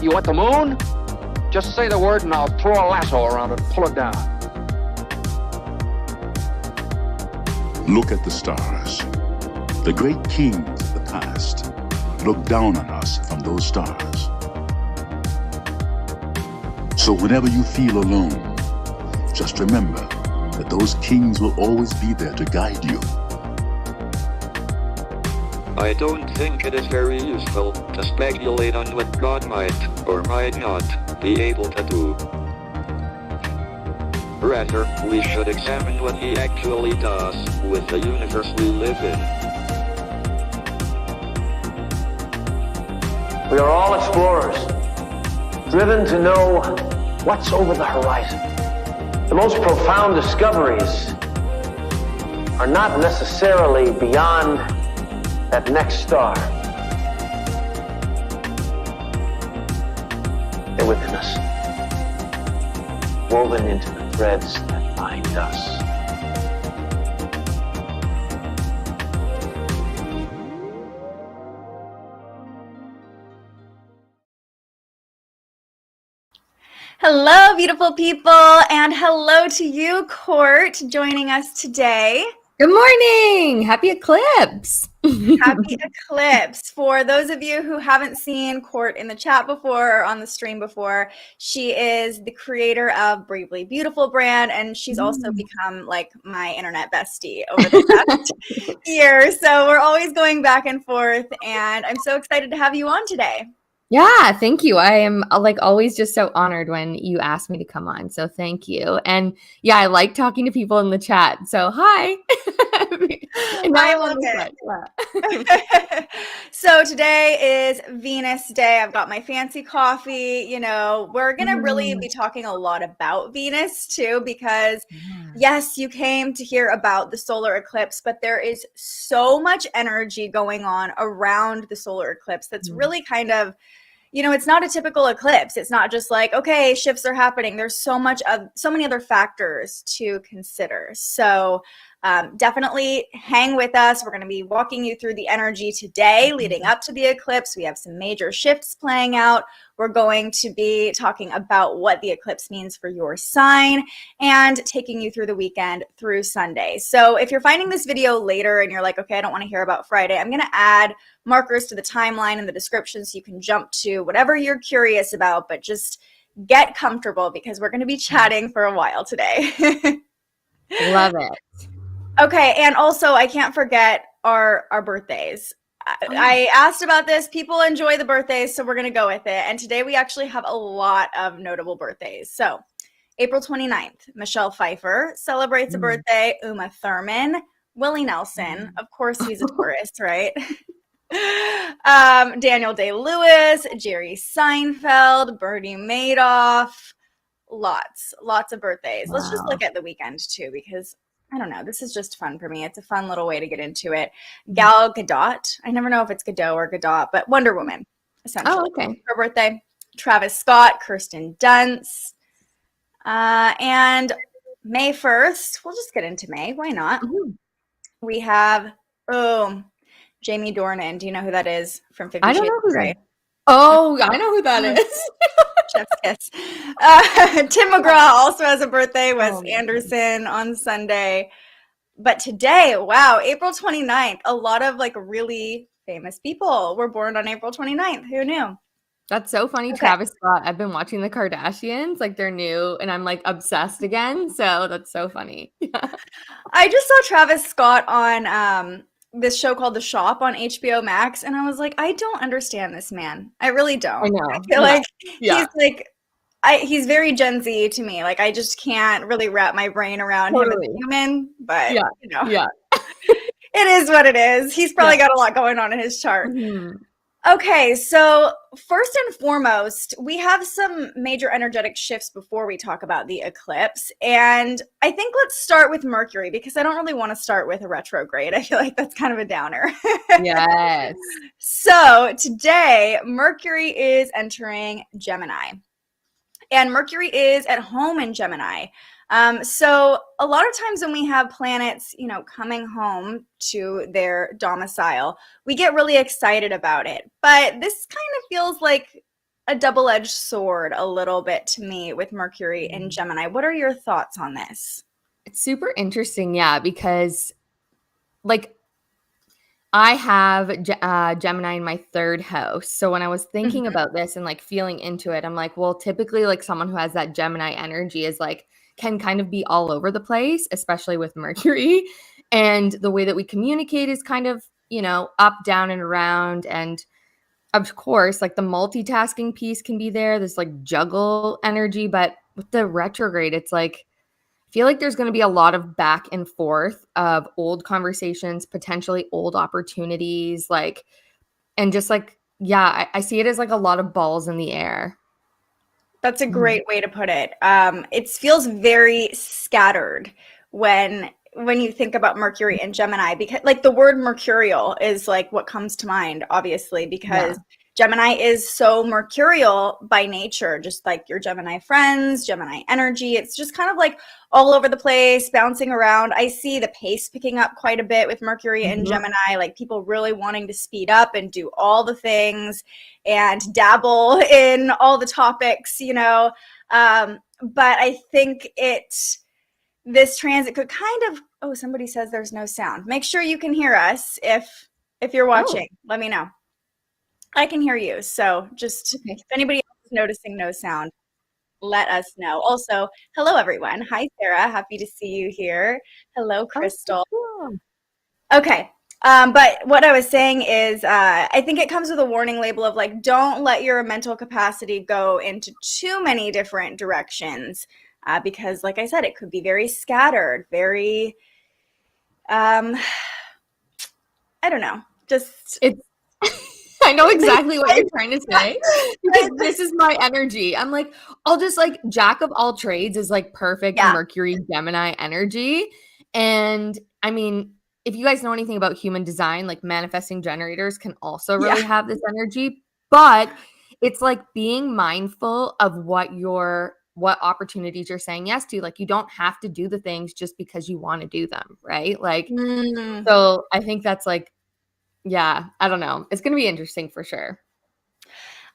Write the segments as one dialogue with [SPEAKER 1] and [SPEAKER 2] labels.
[SPEAKER 1] You want the moon? Just say the word and I'll throw a lasso around it and pull it down.
[SPEAKER 2] Look at the stars. The great kings of the past look down on us from those stars. So whenever you feel alone, just remember that those kings will always be there to guide you.
[SPEAKER 3] I don't think it is very useful to speculate on what God might or might not be able to do. Rather, we should examine what he actually does with the universe we live in.
[SPEAKER 4] We are all explorers, driven to know what's over the horizon. The most profound discoveries are not necessarily beyond that next star. They're within us, woven into the threads that bind us.
[SPEAKER 5] Hello, beautiful people, and hello to you, Court, joining us today.
[SPEAKER 6] Good morning! Happy eclipse!
[SPEAKER 5] Happy eclipse. For those of you who haven't seen Court in the chat before or on the stream before, she is the creator of Bravely Beautiful brand, and she's also become like my internet bestie over the past year. So we're always going back and forth, and I'm so excited to have you on today.
[SPEAKER 6] Yeah, thank you. I am like always just so honored when you ask me to come on. So thank you. And yeah, I like talking to people in the chat. So hi.
[SPEAKER 5] I love it. So today is Venus Day. I've got my fancy coffee. You know, we're going to really be talking a lot about Venus too, because yes, you came to hear about the solar eclipse, but there is so much energy going on around the solar eclipse that's really kind of, you know, it's not a typical eclipse. It's not just like, okay, shifts are happening. There's so many other factors to consider. So definitely hang with us. We're going to be walking you through the energy today leading up to the eclipse. We have some major shifts playing out. We're going to be talking about what the eclipse means for your sign and taking you through the weekend through Sunday. So if you're finding this video later and you're like, okay, I don't want to hear about Friday, I'm going to add markers to the timeline in the description so you can jump to whatever you're curious about, but just get comfortable because we're going to be chatting for a while today.
[SPEAKER 6] Love it.
[SPEAKER 5] Okay, and also I can't forget our birthdays. I asked about this. People enjoy the birthdays, so we're going to go with it. And today we actually have a lot of notable birthdays. So April 29th, Michelle Pfeiffer celebrates a birthday. Uma Thurman, Willie Nelson. Of course, he's a Taurus, right? Daniel Day-Lewis, Jerry Seinfeld, Bernie Madoff. Lots of birthdays. Let's just look at the weekend too, because I don't know. This is just fun for me. It's a fun little way to get into it. Gal Gadot. I never know if it's Gadot or Gadot, but Wonder Woman, essentially.
[SPEAKER 6] Oh, okay.
[SPEAKER 5] Her birthday. Travis Scott, Kirsten Dunst. And May 1st. We'll just get into May. Why not? We have, Jamie Dornan. Do you know who that is from 50
[SPEAKER 6] I don't
[SPEAKER 5] Shades
[SPEAKER 6] know
[SPEAKER 5] of
[SPEAKER 6] who
[SPEAKER 5] Grey?
[SPEAKER 6] that is. Oh, I know who that is.
[SPEAKER 5] Chef's kiss. Tim McGraw also has a birthday. Wes Anderson on Sunday. But today, wow, April 29th, a lot of like really famous people were born on April 29th. Who knew?
[SPEAKER 6] That's so funny.
[SPEAKER 5] Okay.
[SPEAKER 6] Travis Scott. I've been watching the Kardashians, like they're new, and I'm like obsessed again. So that's so funny.
[SPEAKER 5] I just saw Travis Scott on this show called The Shop on HBO Max, and I was like, I don't understand this man. I really don't.
[SPEAKER 6] I know.
[SPEAKER 5] I feel like he's like, he's very Gen Z to me. Like I just can't really wrap my brain around him as a human, but you know, it is what it is. He's probably got a lot going on in his chart. Okay, so first and foremost, we have some major energetic shifts before we talk about the eclipse. And I think let's start with Mercury because I don't really want to start with a retrograde. I feel like that's kind of a downer.
[SPEAKER 6] Yes.
[SPEAKER 5] So today, Mercury is entering Gemini. And Mercury is at home in Gemini. So a lot of times when we have planets, you know, coming home to their domicile, we get really excited about it. But this kind of feels like a double-edged sword a little bit to me with Mercury in Gemini. What are your thoughts on this?
[SPEAKER 6] It's super interesting, yeah, because like I have Gemini in my third house. So when I was thinking about this and like feeling into it, I'm like, well, typically like someone who has that Gemini energy is like can kind of be all over the place, especially with Mercury. And the way that we communicate is kind of, you know, up, down, and around. And of course, like the multitasking piece can be there. There's like juggle energy. But with the retrograde, it's like, I feel like there's going to be a lot of back and forth of old conversations, potentially old opportunities, like, and just like, yeah, I see it as like a lot of balls in the air.
[SPEAKER 5] That's a great way to put it. It feels very scattered when you think about Mercury and Gemini, because like the word mercurial is like what comes to mind, obviously, because Gemini is so mercurial by nature, just like your Gemini friends, Gemini energy. It's just kind of like all over the place, bouncing around. I see the pace picking up quite a bit with Mercury and Gemini, like people really wanting to speed up and do all the things and dabble in all the topics, you know. But I think this transit could kind of, oh, somebody says there's no sound. Make sure you can hear us if you're watching. Let me know. I can hear you. So just if anybody else is noticing no sound, let us know. Also, hello, everyone. Hi, Sarah. Happy to see you here. Hello, Crystal. Okay. But what I was saying is I think it comes with a warning label of like, don't let your mental capacity go into too many different directions because, like I said, it could be very scattered, very, I don't know, just...
[SPEAKER 6] I know exactly what you're trying to say because this is my energy. I'm like, I'll just like jack of all trades is like perfect Mercury Gemini energy. And I mean, if you guys know anything about human design, like manifesting generators can also really have this energy, but it's like being mindful of what opportunities you're saying yes to. Like you don't have to do the things just because you want to do them, right? Like, so I think that's like, yeah, I don't know. It's going to be interesting for sure.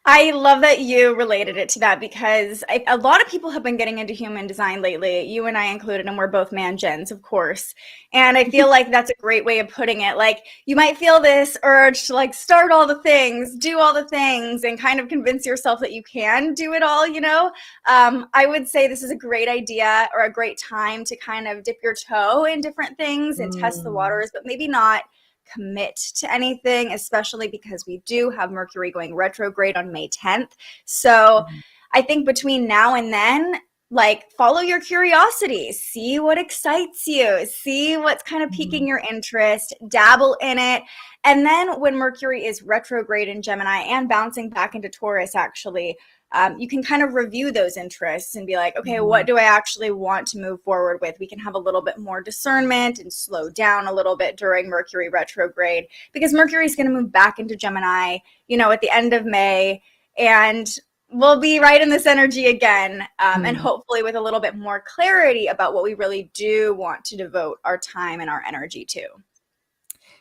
[SPEAKER 5] I love that you related it to that because a lot of people have been getting into human design lately, you and I included, and we're both man-gens, of course. And I feel like that's a great way of putting it. Like you might feel this urge to like start all the things, do all the things, and kind of convince yourself that you can do it all, you know? I would say this is a great idea or a great time to kind of dip your toe in different things and test the waters, but maybe not commit to anything, especially because we do have Mercury going retrograde on May 10th. So I think between now and then, like follow your curiosity, see what excites you, see what's kind of piquing your interest, dabble in it. And then when Mercury is retrograde in Gemini and bouncing back into Taurus, actually, you can kind of review those interests and be like, okay, what do I actually want to move forward with? We can have a little bit more discernment and slow down a little bit during Mercury retrograde because Mercury is going to move back into Gemini, you know, at the end of May, and we'll be right in this energy again, and hopefully with a little bit more clarity about what we really do want to devote our time and our energy to.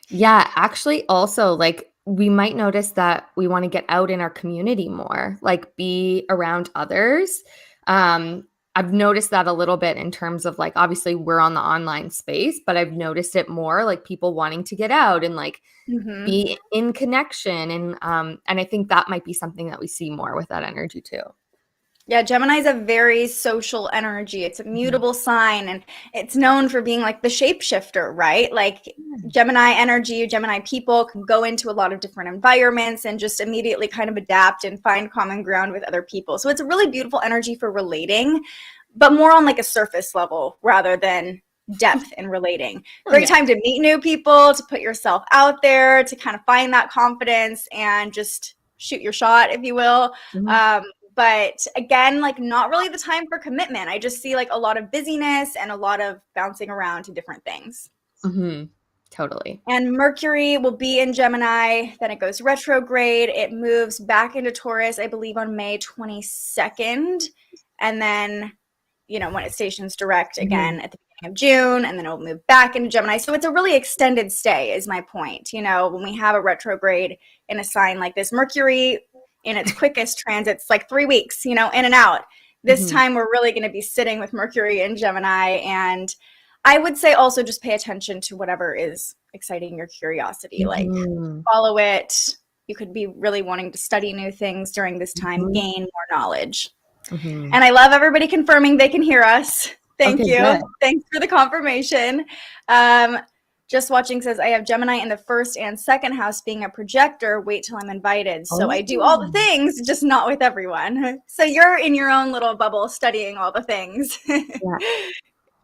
[SPEAKER 6] Yeah, actually also like we might notice that we want to get out in our community more, like be around others. I've noticed that a little bit in terms of like, obviously we're on the online space, but I've noticed it more like people wanting to get out and like be in connection. And I think that might be something that we see more with that energy too.
[SPEAKER 5] Yeah, Gemini is a very social energy. It's a mutable sign, and it's known for being like the shapeshifter, right? Like Gemini energy, Gemini people can go into a lot of different environments and just immediately kind of adapt and find common ground with other people. So it's a really beautiful energy for relating, but more on like a surface level rather than depth in relating. Great time to meet new people, to put yourself out there, to kind of find that confidence and just shoot your shot, if you will. But again, like not really the time for commitment. I just see like a lot of busyness and a lot of bouncing around to different things.
[SPEAKER 6] Totally.
[SPEAKER 5] And Mercury will be in Gemini, then it goes retrograde. It moves back into Taurus, I believe, on May 22nd. And then, you know, when it stations direct again at the beginning of June, and then it'll move back into Gemini. So it's a really extended stay is my point. You know, when we have a retrograde in a sign like this, Mercury in its quickest transits, like 3 weeks, in and out. This time we're really going to be sitting with Mercury in Gemini. And I would say also just pay attention to whatever is exciting your curiosity, like follow it. You could be really wanting to study new things during this time, gain more knowledge. And I love everybody confirming they can hear us. Thank you. Good. Thanks for the confirmation. Just watching says, I have Gemini in the first and second house being a projector. Wait till I'm invited. So I do all the things, just not with everyone. So you're in your own little bubble studying all the things.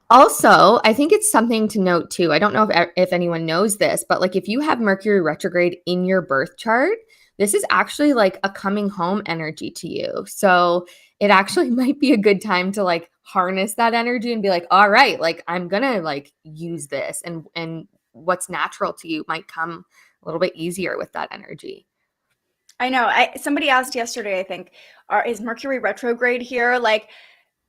[SPEAKER 6] Also, I think it's something to note too. I don't know if anyone knows this, but like if you have Mercury retrograde in your birth chart, this is actually like a coming home energy to you. So it actually might be a good time to like harness that energy and be like, all right, like I'm gonna like use this, and what's natural to you might come a little bit easier with that energy.
[SPEAKER 5] I know. Somebody asked yesterday, I think, is Mercury retrograde here? Like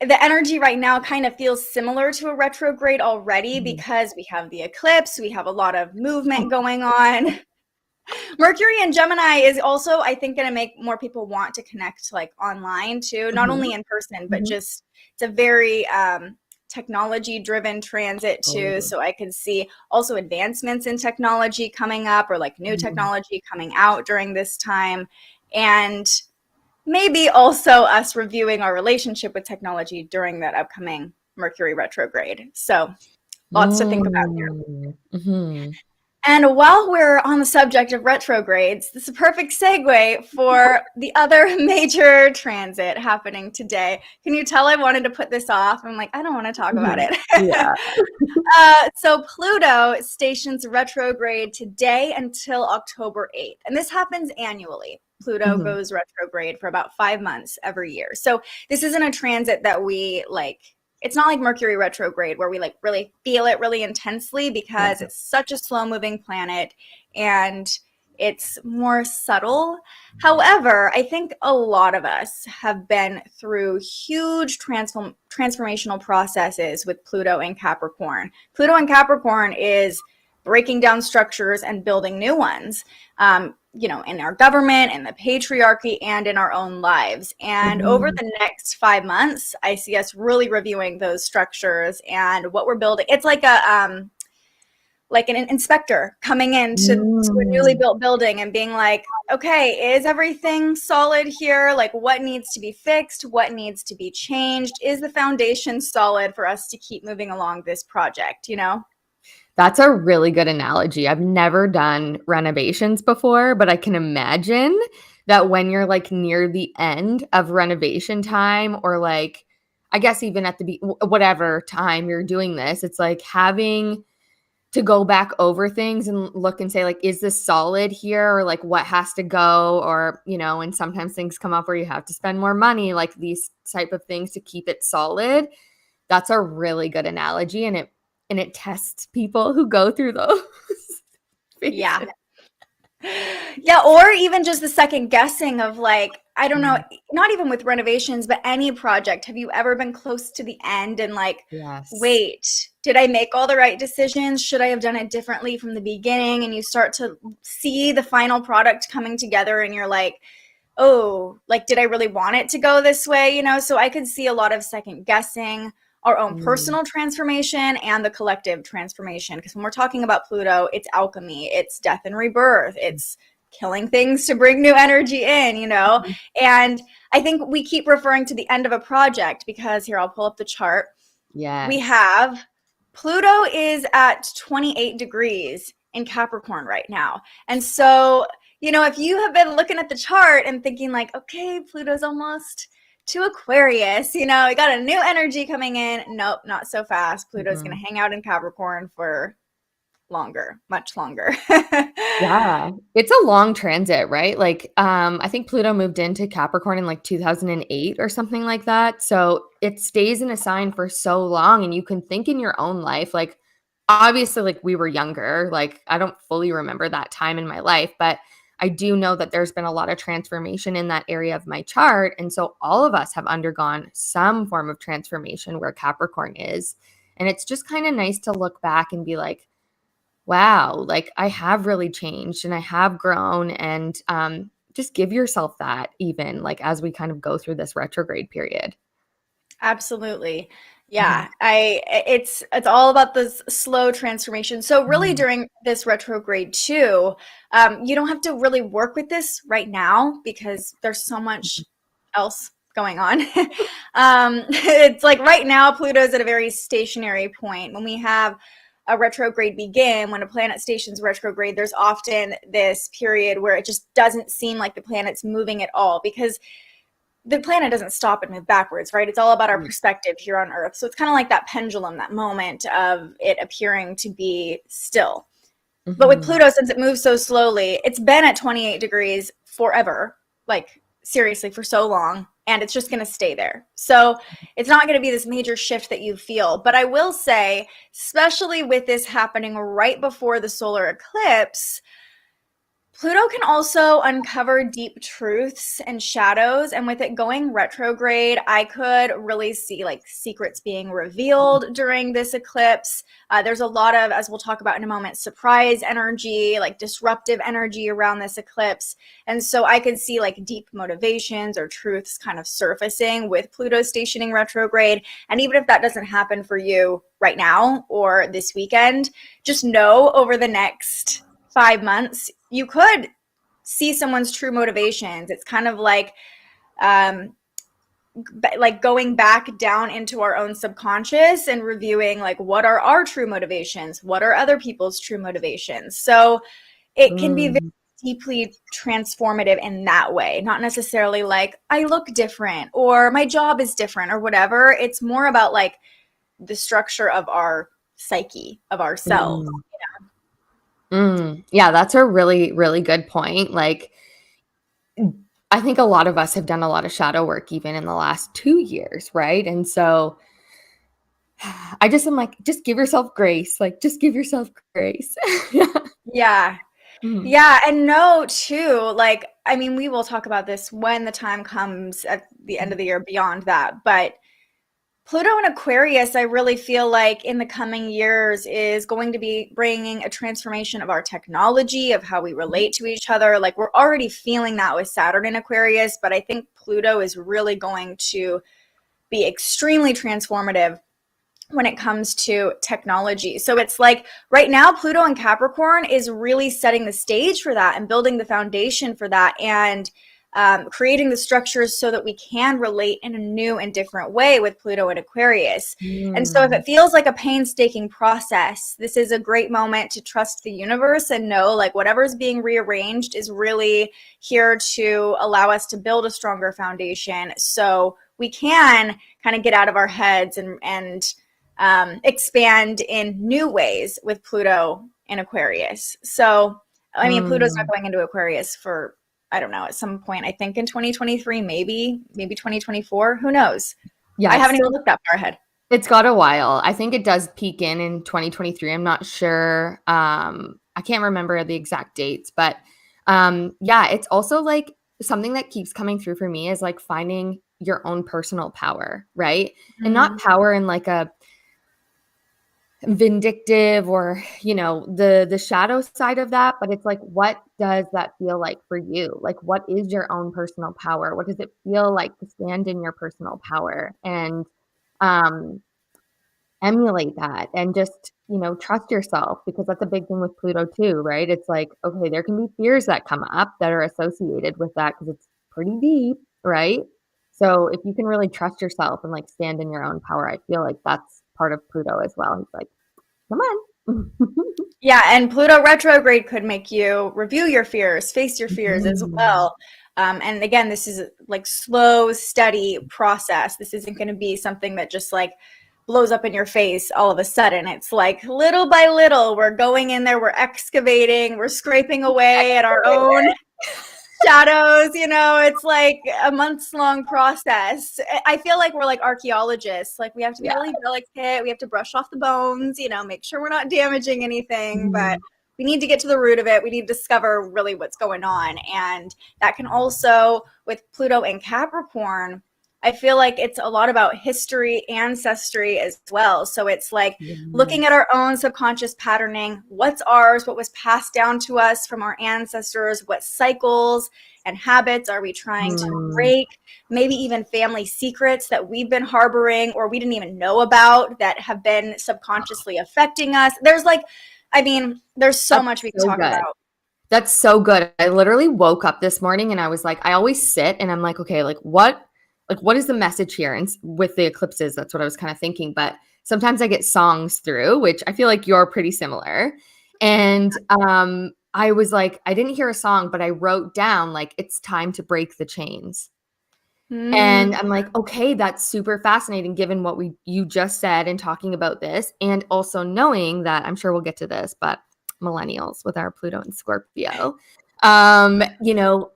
[SPEAKER 5] the energy right now kind of feels similar to a retrograde already because we have the eclipse, we have a lot of movement going on. Mercury in Gemini is also, I think, going to make more people want to connect like online too, not only in person, but just it's a very technology driven transit too. So I could see also advancements in technology coming up, or like new technology coming out during this time. And maybe also us reviewing our relationship with technology during that upcoming Mercury retrograde. So lots to think about here. And while we're on the subject of retrogrades, this is a perfect segue for the other major transit happening today. Can you tell I wanted to put this off? I'm like, I don't want to talk about it. So Pluto stations retrograde today until October 8th. And this happens annually. Pluto goes retrograde for about 5 months every year. So this isn't a transit that we like. It's not like Mercury retrograde where we like really feel it really intensely because it's such a slow moving planet and it's more subtle. However, I think a lot of us have been through huge transformational processes with Pluto and Capricorn. Pluto and Capricorn is breaking down structures and building new ones. In our government and the patriarchy and in our own lives. And over the next 5 months, I see us really reviewing those structures and what we're building. It's like an inspector coming into to a newly built building and being like, okay, is everything solid here? Like what needs to be fixed? What needs to be changed? Is the foundation solid for us to keep moving along this project,
[SPEAKER 6] That's a really good analogy. I've never done renovations before, but I can imagine that when you're like near the end of renovation time, or like, I guess even at whatever time you're doing this, it's like having to go back over things and look and say like, is this solid here? Or like what has to go? Or, and sometimes things come up where you have to spend more money, like these type of things to keep it solid. That's a really good analogy. And it tests people who go through those.
[SPEAKER 5] Yeah. Yeah. Or even just the second guessing of like, I don't know, not even with renovations, but any project. Have you ever been close to the end and like, wait, did I make all the right decisions? Should I have done it differently from the beginning? And you start to see the final product coming together and you're like, oh, like, did I really want it to go this way? So I could see a lot of second guessing, our own personal transformation and the collective transformation. Because when we're talking about Pluto, it's alchemy, it's death and rebirth, it's killing things to bring new energy in, And I think we keep referring to the end of a project because here, I'll pull up the chart. Yeah. We have Pluto is at 28 degrees in Capricorn right now. And so, if you have been looking at the chart and thinking like, okay, Pluto's almost to Aquarius, we got a new energy coming in. Nope, not so fast. Pluto's going to hang out in Capricorn for longer, much longer.
[SPEAKER 6] Yeah, it's a long transit, right? Like, I think Pluto moved into Capricorn in like 2008 or something like that. So it stays in a sign for so long, and you can think in your own life, like, obviously, like we were younger, like I don't fully remember that time in my life, but I do know that there's been a lot of transformation in that area of my chart. And so all of us have undergone some form of transformation where Capricorn is. And it's just kind of nice to look back and be like, wow, like I have really changed and I have grown, and just give yourself that, even like as we kind of go through this retrograde period.
[SPEAKER 5] Absolutely. Yeah. It's all about this slow transformation. So really during this retrograde too, you don't have to really work with this right now because there's so much else going on. It's like right now, Pluto's at a very stationary point. When we have a retrograde begin, when a planet stations retrograde, there's often this period where it just doesn't seem like the planet's moving at all, because the planet doesn't stop and move backwards, right? It's all about our perspective here on Earth. So it's kind of like that pendulum, that moment of it appearing to be still. But with Pluto, since it moves so slowly, it's been at 28 degrees forever, like seriously for so long, and it's just going to stay there. So it's not going to be this major shift that you feel. But I will say, especially with this happening right before the solar eclipse, Pluto can also uncover deep truths and shadows. And with it going retrograde, I could really see like secrets being revealed during this eclipse. There's a lot of, as we'll talk about in a moment, surprise energy, like disruptive energy around this eclipse. And so I could see like deep motivations or truths kind of surfacing with Pluto stationing retrograde. And even if that doesn't happen for you right now or this weekend, just know over the next 5 months, you could see someone's true motivations. It's kind of like going back down into our own subconscious and reviewing like, what are our true motivations? What are other people's true motivations? So it can be very deeply transformative in that way, not necessarily like I look different or my job is different or whatever. It's more about like the structure of our psyche, of ourselves.
[SPEAKER 6] Yeah, that's a really, really good point. Like, I think a lot of us have done a lot of shadow work even in the last 2 years, right? And so I just am like, just give yourself grace. Like, just give yourself grace.
[SPEAKER 5] Yeah. Yeah. And know too, like, I mean, we will talk about this when the time comes at the end of the year beyond that, but Pluto in Aquarius, I really feel like in the coming years is going to be bringing a transformation of our technology, of how we relate to each other. Like we're already feeling that with Saturn in Aquarius, but I think Pluto is really going to be extremely transformative when it comes to technology. So it's like right now, Pluto in Capricorn is really setting the stage for that and building the foundation for that, and creating the structures so that we can relate in a new and different way with Pluto and Aquarius. And so if it feels like a painstaking process, this is a great moment to trust the universe and know like whatever's being rearranged is really here to allow us to build a stronger foundation so we can kind of get out of our heads and expand in new ways with Pluto in Aquarius. So, I mean, Pluto's not going into Aquarius for, I don't know, at some point, I think in 2023, maybe 2024, who knows? Yeah, I haven't even looked that far ahead.
[SPEAKER 6] It's got a while. I think it does peak in 2023. I'm not sure. I can't remember the exact dates, but yeah, it's also like something that keeps coming through for me is like finding your own personal power, right? And not power in like a vindictive or, you know, the shadow side of that, but it's like, what does that feel like for you? Like, what is your own personal power? What does it feel like to stand in your personal power and emulate that and just, you know, trust yourself, because that's a big thing with Pluto too, right? It's like, okay, there can be fears that come up that are associated with that because it's pretty deep, right? So if you can really trust yourself and like stand in your own power, I feel like that's part of Pluto as well. He's like, come on.
[SPEAKER 5] Yeah, and Pluto retrograde could make you review your fears, face your fears as well. And again, this is like slow, steady process. This isn't going to be something that just like blows up in your face all of a sudden. It's like little by little, we're going in there, we're excavating, we're scraping away at our own shadows, you know. It's like a months-long process. I feel like we're like archaeologists. Like we have to be really delicate. We have to brush off the bones, you know, make sure we're not damaging anything, but we need to get to the root of it. We need to discover really what's going on. And that can also, with Pluto and Capricorn, I feel like it's a lot about history, ancestry as well. So it's like looking at our own subconscious patterning, what's ours, what was passed down to us from our ancestors, what cycles and habits are we trying to break, maybe even family secrets that we've been harboring or we didn't even know about that have been subconsciously affecting us. There's like, I mean, there's so much we can talk about.
[SPEAKER 6] That's so good. I literally woke up this morning and I was like, I always sit and I'm like, okay, like what is the message here? And with the eclipses, that's what I was kind of thinking. But sometimes I get songs through, which I feel like you're pretty similar. And I was like, I didn't hear a song, but I wrote down like, it's time to break the chains. And I'm like, okay, that's super fascinating given what you just said and talking about this. And also knowing that, I'm sure we'll get to this, but millennials with our Pluto and Scorpio, you know,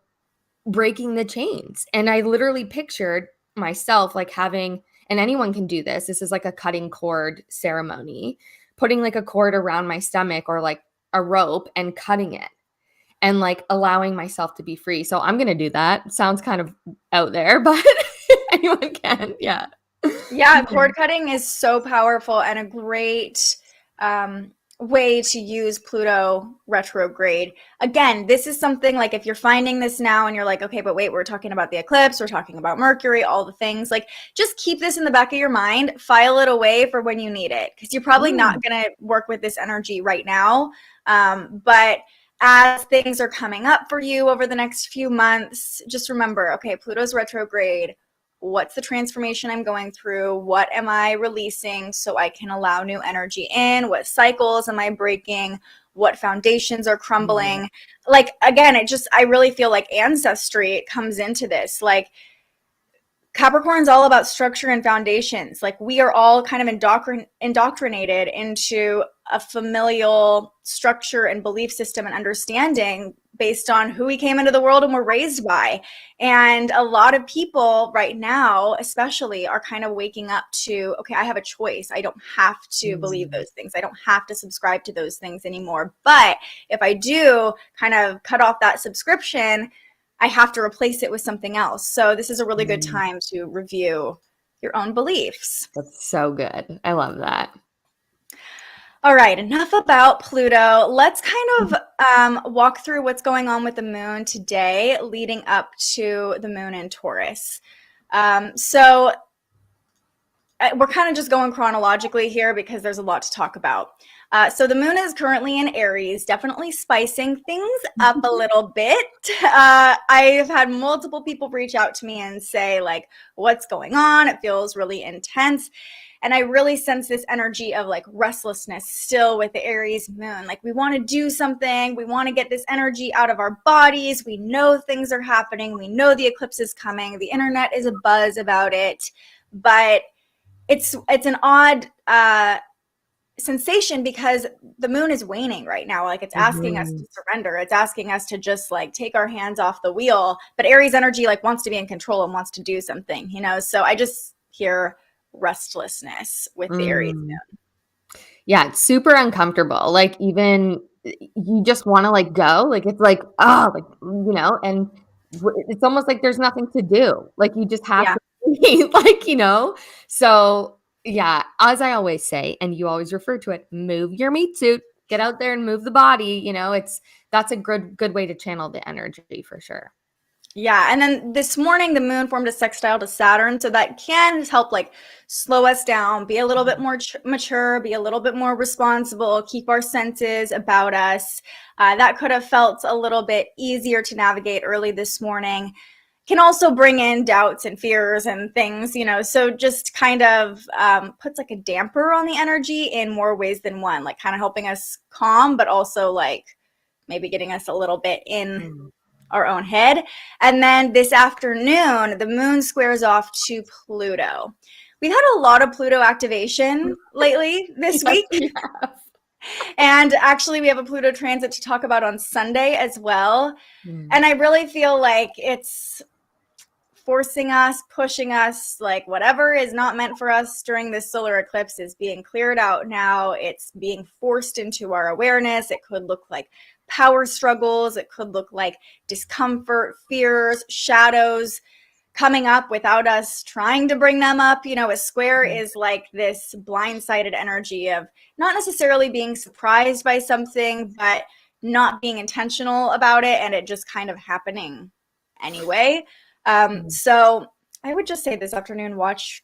[SPEAKER 6] breaking the chains. And I literally pictured myself like having, and anyone can do this. This is like a cutting cord ceremony, putting like a cord around my stomach or like a rope and cutting it and like allowing myself to be free. So I'm going to do that. Sounds kind of out there, but anyone can. Yeah.
[SPEAKER 5] Yeah. Cord cutting is so powerful and a great, way to use Pluto retrograde. Again, this is something like if you're finding this now and you're like, okay, but wait, we're talking about the eclipse, we're talking about Mercury, all the things, like just keep this in the back of your mind, file it away for when you need it, because you're probably not going to work with this energy right now. But as things are coming up for you over the next few months, just remember, okay, Pluto's retrograde. What's the transformation I'm going through? What am I releasing so I can allow new energy in? What cycles am I breaking? What foundations are crumbling? Like, again, I really feel like ancestry comes into this. Like, Capricorn's all about structure and foundations. Like, we are all kind of indoctrinated into a familial structure and belief system and understanding based on who we came into the world and were raised by. And a lot of people right now, especially, are kind of waking up to, okay, I have a choice. I don't have to believe those things. I don't have to subscribe to those things anymore. But if I do kind of cut off that subscription, I have to replace it with something else. So this is a really good time to review your own beliefs.
[SPEAKER 6] That's so good. I love that.
[SPEAKER 5] All right, enough about Pluto. Let's kind of walk through what's going on with the moon today, leading up to the moon in Taurus. So we're kind of just going chronologically here because there's a lot to talk about. So the moon is currently in Aries, definitely spicing things up a little bit. I've had multiple people reach out to me and say, like, what's going on? It feels really intense. And I really sense this energy of like restlessness still with the Aries moon. Like, we want to do something. We want to get this energy out of our bodies. We know things are happening. We know the eclipse is coming. The internet is abuzz about it. But it's an odd sensation because the moon is waning right now. Like, it's asking us to surrender. It's asking us to just like take our hands off the wheel. But Aries energy like wants to be in control and wants to do something, you know? So I just hear restlessness with the Aries moon.
[SPEAKER 6] Yeah, it's super uncomfortable. Like, even you just want to like go. Like, it's like, oh, like, you know, and it's almost like there's nothing to do. Like, you just have to be, like, you know. So yeah, as I always say, and you always refer to it, move your meat suit, get out there and move the body. You know, that's a good way to channel the energy for sure.
[SPEAKER 5] Yeah, and then this morning the moon formed a sextile to Saturn, so that can help like slow us down, be a little bit more mature, be a little bit more responsible, keep our senses about us. That could have felt a little bit easier to navigate early this morning. Can also bring in doubts and fears and things, you know, so just kind of puts like a damper on the energy in more ways than one, like kind of helping us calm, but also like maybe getting us a little bit in our own head. And then this afternoon, the moon squares off to Pluto. We've had a lot of Pluto activation lately this week. And actually, we have a Pluto transit to talk about on Sunday as well. And I really feel like it's forcing us, pushing us, like whatever is not meant for us during this solar eclipse is being cleared out now. It's being forced into our awareness. It could look like power struggles. It could look like discomfort, fears, shadows. coming up without us trying to bring them up. You know, a square is like this blindsided energy of not necessarily being surprised by something, but not being intentional about it and it just kind of happening anyway. So I would just say this afternoon, watch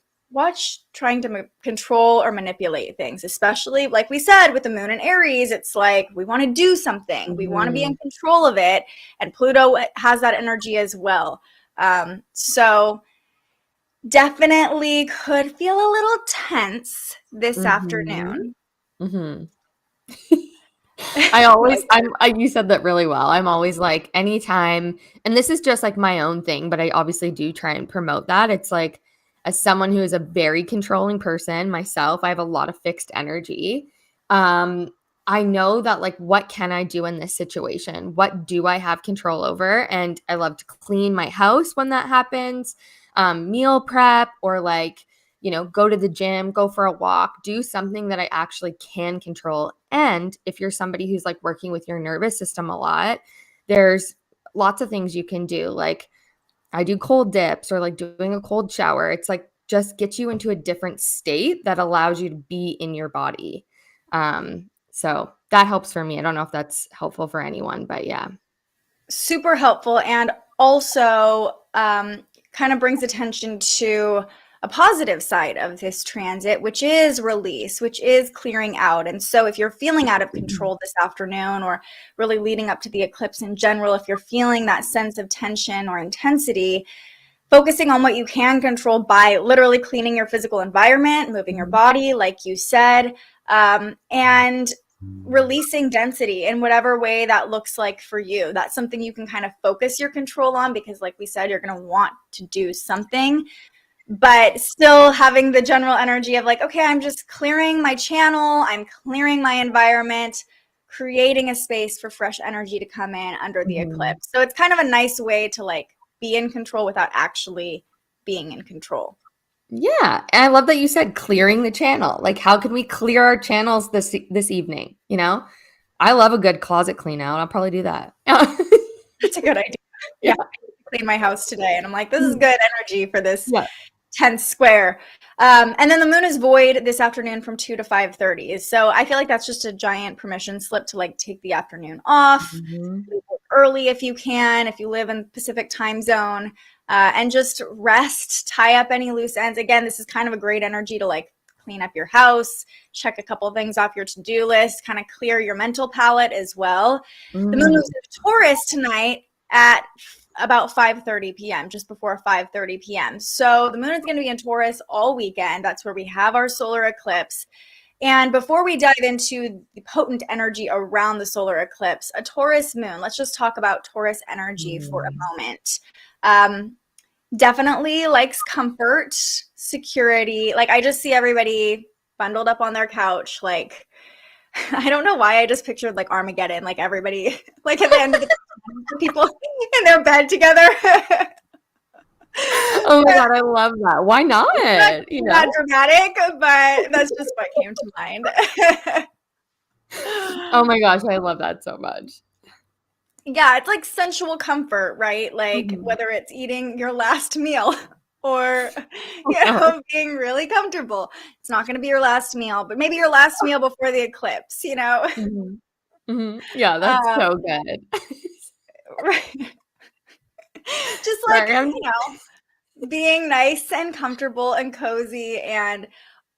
[SPEAKER 5] trying to control or manipulate things, especially like we said with the moon in Aries. It's like we want to do something, we want to be in control of it, and Pluto has that energy as well. So definitely could feel a little tense this afternoon.
[SPEAKER 6] You said that really well. I'm always like, anytime, and this is just like my own thing, but I obviously do try and promote that. It's like, as someone who is a very controlling person myself, I have a lot of fixed energy. I know that, like, what can I do in this situation? What do I have control over? And I love to clean my house when that happens, meal prep, or like, you know, go to the gym, go for a walk, do something that I actually can control. And if you're somebody who's like working with your nervous system a lot, there's lots of things you can do. Like, I do cold dips or like doing a cold shower. It's like just gets you into a different state that allows you to be in your body. So that helps for me. I don't know if that's helpful for anyone, but yeah.
[SPEAKER 5] Super helpful. And also kind of brings attention to a positive side of this transit, which is release, which is clearing out. And so if you're feeling out of control this afternoon, or really leading up to the eclipse in general, if you're feeling that sense of tension or intensity, focusing on what you can control by literally cleaning your physical environment, moving your body, like you said, and releasing density in whatever way that looks like for you. That's something you can kind of focus your control on, because like we said, you're going to want to do something, but still having the general energy of like, okay, I'm just clearing my channel, I'm clearing my environment, creating a space for fresh energy to come in under the eclipse. So it's kind of a nice way to like be in control without actually being in control.
[SPEAKER 6] Yeah. And I love that you said clearing the channel. Like, how can we clear our channels this evening? You know, I love a good closet clean out. I'll probably do that.
[SPEAKER 5] That's a good idea. Yeah. I cleaned my house today and I'm like, this is good energy for this tense square. And then the moon is void this afternoon from 2 to 5:30. So I feel like that's just a giant permission slip to like take the afternoon off, leave early if you can, if you live in Pacific time zone, and just rest, tie up any loose ends. Again, this is kind of a great energy to like clean up your house, check a couple of things off your to-do list, kind of clear your mental palette as well. The moon moves into Taurus tonight at about 5:30 p.m., just before 5:30 p.m. So the moon is going to be in Taurus all weekend. That's where we have our solar eclipse. And before we dive into the potent energy around the solar eclipse, a Taurus moon, let's just talk about Taurus energy for a moment. Definitely likes comfort, security. Like, I just see everybody bundled up on their couch. Like, I don't know why I just pictured like Armageddon, like everybody like at the end of the people in their bed together.
[SPEAKER 6] Oh my God, I love that. Why not?
[SPEAKER 5] Not dramatic, but that's just what came to mind.
[SPEAKER 6] Oh my gosh, I love that so much.
[SPEAKER 5] Yeah, it's like sensual comfort, right? Like whether it's eating your last meal or being really comfortable. It's not going to be your last meal, but maybe your last meal before the eclipse, you know?
[SPEAKER 6] Yeah, that's so good.
[SPEAKER 5] Right. Just like, you know, being nice and comfortable and cozy. And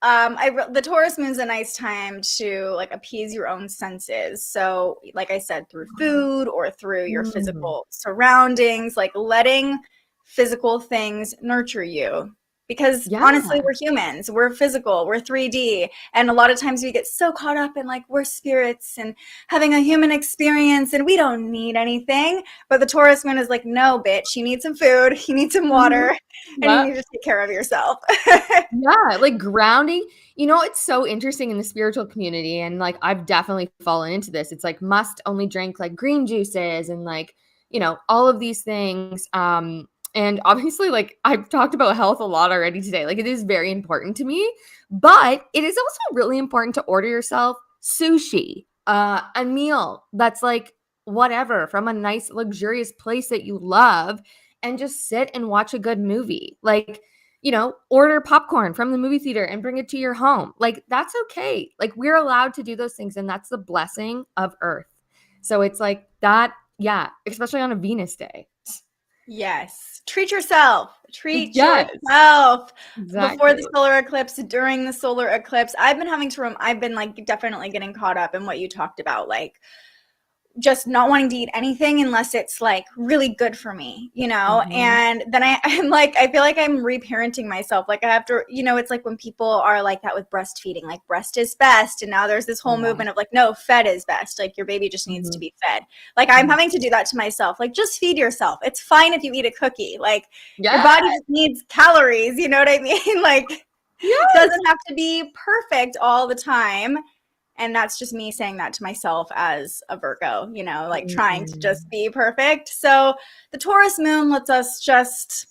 [SPEAKER 5] the Taurus moon's a nice time to like appease your own senses. So like I said, through food or through your physical surroundings, like letting physical things nurture you. Because honestly, we're humans, we're physical, we're 3D. And a lot of times we get so caught up in like, we're spirits and having a human experience and we don't need anything. But the Taurus moon is like, no, bitch, you need some food, you need some water, and you need to take care of yourself.
[SPEAKER 6] Yeah, like grounding. You know, it's so interesting in the spiritual community. And like, I've definitely fallen into this. It's like must only drink like green juices and like, you know, all of these things. And obviously, like, I've talked about health a lot already today. Like, it is very important to me, but it is also really important to order yourself sushi, a meal that's like whatever from a nice, luxurious place that you love, and just sit and watch a good movie. Like, order popcorn from the movie theater and bring it to your home. Like, that's okay. Like, we're allowed to do those things, and that's the blessing of Earth. So it's like that, yeah, especially on a Venus day.
[SPEAKER 5] Yes. Treat yourself. Treat
[SPEAKER 6] Yes.
[SPEAKER 5] yourself.
[SPEAKER 6] Exactly.
[SPEAKER 5] Before the solar eclipse, during the solar eclipse. I've been like definitely getting caught up in what you talked about, like just not wanting to eat anything unless it's like really good for me, and then I'm like, I feel like I'm reparenting myself. Like I have to, it's like when people are like that with breastfeeding, like breast is best. And now there's this whole movement of like, no, fed is best. Like your baby just needs to be fed. Like I'm having to do that to myself. Like just feed yourself. It's fine if you eat a cookie. Like your body just needs calories. You know what I mean? Like it doesn't have to be perfect all the time. And that's just me saying that to myself as a Virgo, like trying to just be perfect. So the Taurus moon lets us just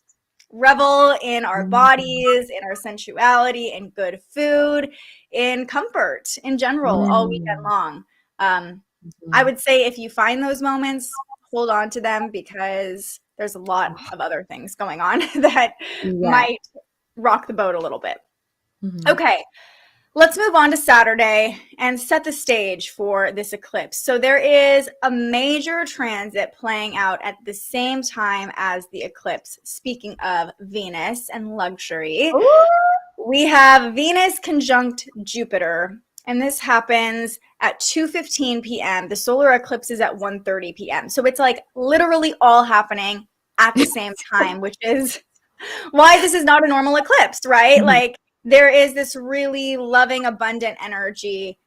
[SPEAKER 5] revel in our bodies, in our sensuality, in good food, in comfort in general all weekend long. I would say if you find those moments, hold on to them because there's a lot of other things going on that might rock the boat a little bit. Okay. Let's move on to Saturday and set the stage for this eclipse. So there is a major transit playing out at the same time as the eclipse. Speaking of Venus and luxury, we have Venus conjunct Jupiter, and this happens at 2:15 p.m. The solar eclipse is at 1:30 p.m. So it's like literally all happening at the same time, which is why this is not a normal eclipse, right? Like, there is this really loving, abundant energy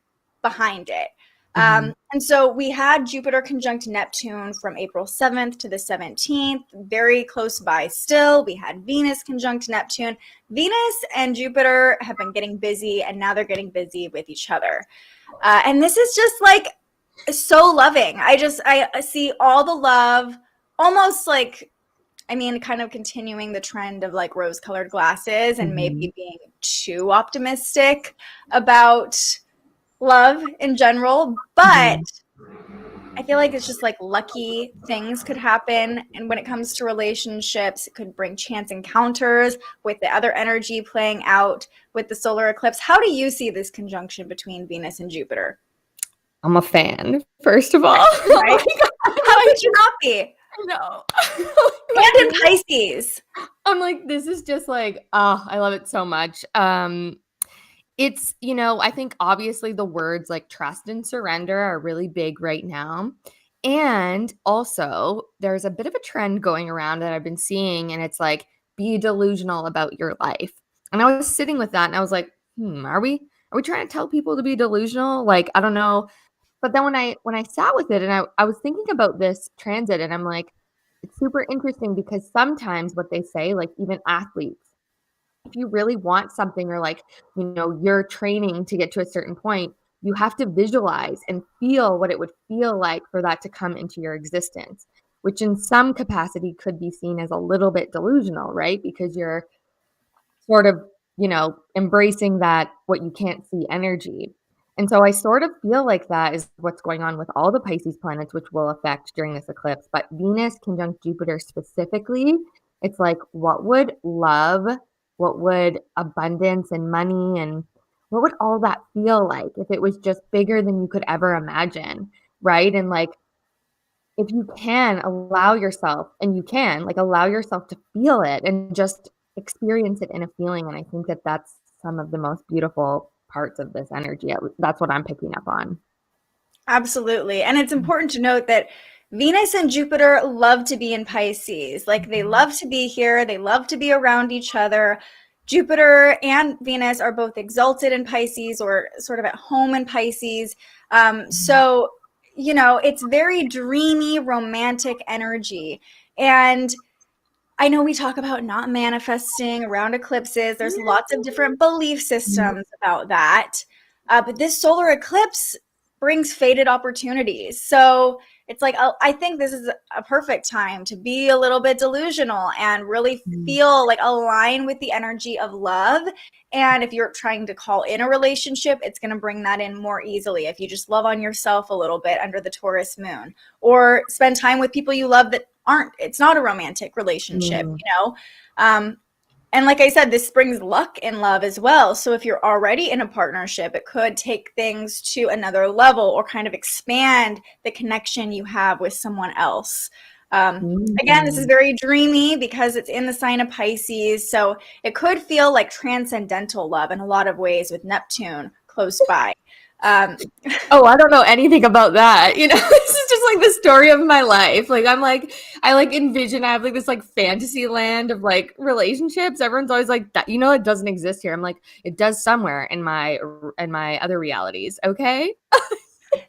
[SPEAKER 5] behind it. And so we had Jupiter conjunct Neptune from April 7th to the 17th, very close by still. We had Venus conjunct Neptune. Venus and Jupiter have been getting busy, and now they're getting busy with each other. And this is just like so loving. I see all the love, almost like, kind of continuing the trend of like rose-colored glasses and maybe being too optimistic about love in general. But I feel like it's just like lucky things could happen. And when it comes to relationships, it could bring chance encounters with the other energy playing out with the solar eclipse. How do you see this conjunction between Venus and Jupiter?
[SPEAKER 6] I'm a fan, first of all.
[SPEAKER 5] Right? How could you not be?
[SPEAKER 6] No.
[SPEAKER 5] And in Pisces.
[SPEAKER 6] I'm like, this is just like, I love it so much. It's, I think obviously the words like trust and surrender are really big right now. And also there's a bit of a trend going around that I've been seeing, and it's like, be delusional about your life. And I was sitting with that and I was like, are we trying to tell people to be delusional? Like, I don't know. But then when I sat with it and I was thinking about this transit, and I'm like, it's super interesting because sometimes what they say, like even athletes, if you really want something or like, you're training to get to a certain point, you have to visualize and feel what it would feel like for that to come into your existence, which in some capacity could be seen as a little bit delusional, right? Because you're sort of, embracing that what you can't see energy. And so I sort of feel like that is what's going on with all the Pisces planets, which will affect during this eclipse. But Venus conjunct Jupiter specifically, it's like, what would love, what would abundance and money, and what would all that feel like if it was just bigger than you could ever imagine, right? And like, if you can allow yourself, and you can like allow yourself to feel it and just experience it in a feeling. And I think that that's some of the most beautiful parts of this energy. That's what I'm picking up on.
[SPEAKER 5] Absolutely. And it's important to note that Venus and Jupiter love to be in Pisces. Like they love to be here. They love to be around each other. Jupiter and Venus are both exalted in Pisces or sort of at home in Pisces. So, it's very dreamy, romantic energy. And I know we talk about not manifesting around eclipses. There's lots of different belief systems about that. But this solar eclipse brings fated opportunities. So it's like, I think this is a perfect time to be a little bit delusional and really feel like align with the energy of love. And if you're trying to call in a relationship, it's going to bring that in more easily if you just love on yourself a little bit under the Taurus moon, or spend time with people you love that it's not a romantic relationship, you know? And like I said, this brings luck in love as well. So if you're already in a partnership, it could take things to another level or kind of expand the connection you have with someone else. Again, this is very dreamy because it's in the sign of Pisces. So it could feel like transcendental love in a lot of ways with Neptune close by.
[SPEAKER 6] Oh, I don't know anything about that. You know, this is just like the story of my life. Like, I like envision, I have like this like fantasy land of like relationships. Everyone's always like that, you know, it doesn't exist here. I'm like, it does somewhere in my other realities. Okay.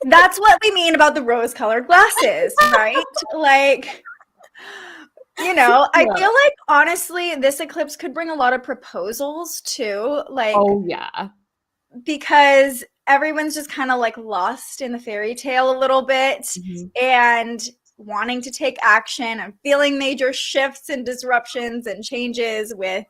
[SPEAKER 5] That's what we mean about the rose-colored glasses, right? Like, you know, I feel like honestly, this eclipse could bring a lot of proposals too. Like,
[SPEAKER 6] oh yeah,
[SPEAKER 5] because everyone's just kind of like lost in the fairy tale a little bit and wanting to take action and feeling major shifts and disruptions and changes with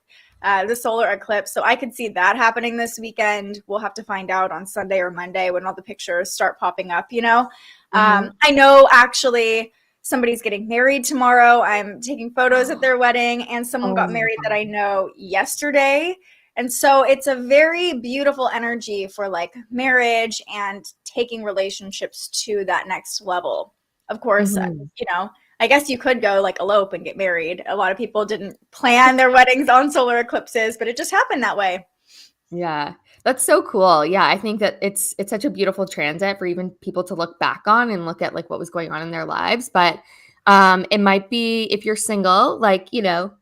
[SPEAKER 5] the solar eclipse. So I could see that happening this weekend. We'll have to find out on Sunday or Monday when all the pictures start popping up, you know. I know actually somebody's getting married tomorrow. I'm taking photos at their wedding, and someone got married that I know yesterday. And so it's a very beautiful energy for like marriage and taking relationships to that next level. Of course, you know, I guess you could go like elope and get married. A lot of people didn't plan their weddings on solar eclipses, but it just happened that way.
[SPEAKER 6] Yeah, that's so cool. Yeah, I think that it's such a beautiful transit for even people to look back on and look at like what was going on in their lives. But it might be, if you're single, like, you know,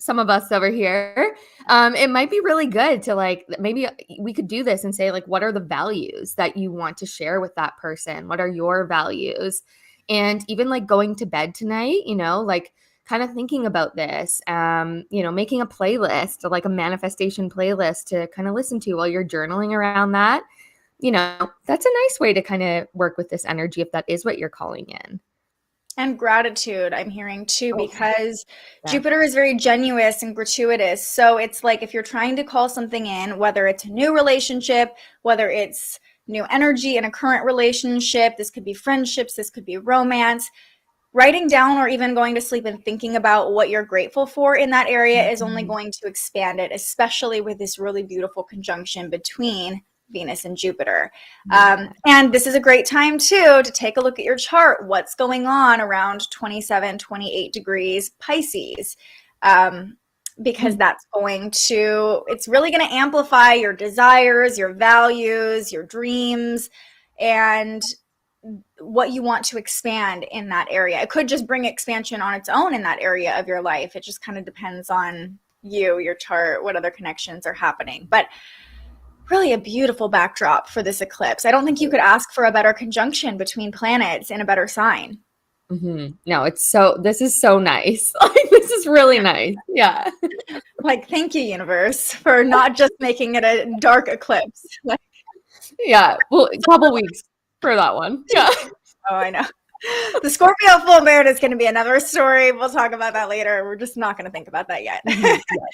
[SPEAKER 6] some of us over here, it might be really good to like, maybe we could do this and say like, what are the values that you want to share with that person? What are your values? And even like going to bed tonight, you know, like kind of thinking about this, you know, making a playlist, like a manifestation playlist to kind of listen to while you're journaling around that. You know, that's a nice way to kind of work with this energy if that is what you're calling in.
[SPEAKER 5] And gratitude, I'm hearing too, because Jupiter is very generous and gratuitous. So it's like if you're trying to call something in, whether it's a new relationship, whether it's new energy in a current relationship, this could be friendships, this could be romance, writing down or even going to sleep and thinking about what you're grateful for in that area is only going to expand it, especially with this really beautiful conjunction between Venus and Jupiter. And this is a great time too to take a look at your chart. What's going on around 27, 28 degrees Pisces? Because that's it's really going to amplify your desires, your values, your dreams, and what you want to expand in that area. It could just bring expansion on its own in that area of your life. It just kind of depends on you, your chart, what other connections are happening. But really a beautiful backdrop for this eclipse. I don't think you could ask for a better conjunction between planets in a better sign.
[SPEAKER 6] No, this is so nice. Like, this is really nice. Yeah.
[SPEAKER 5] Like, thank you, universe, for not just making it a dark eclipse. Like,
[SPEAKER 6] yeah. Well, a couple weeks for that one. Yeah.
[SPEAKER 5] Oh, I know. The Scorpio full moon is going to be another story. We'll talk about that later. We're just not going to think about that yet.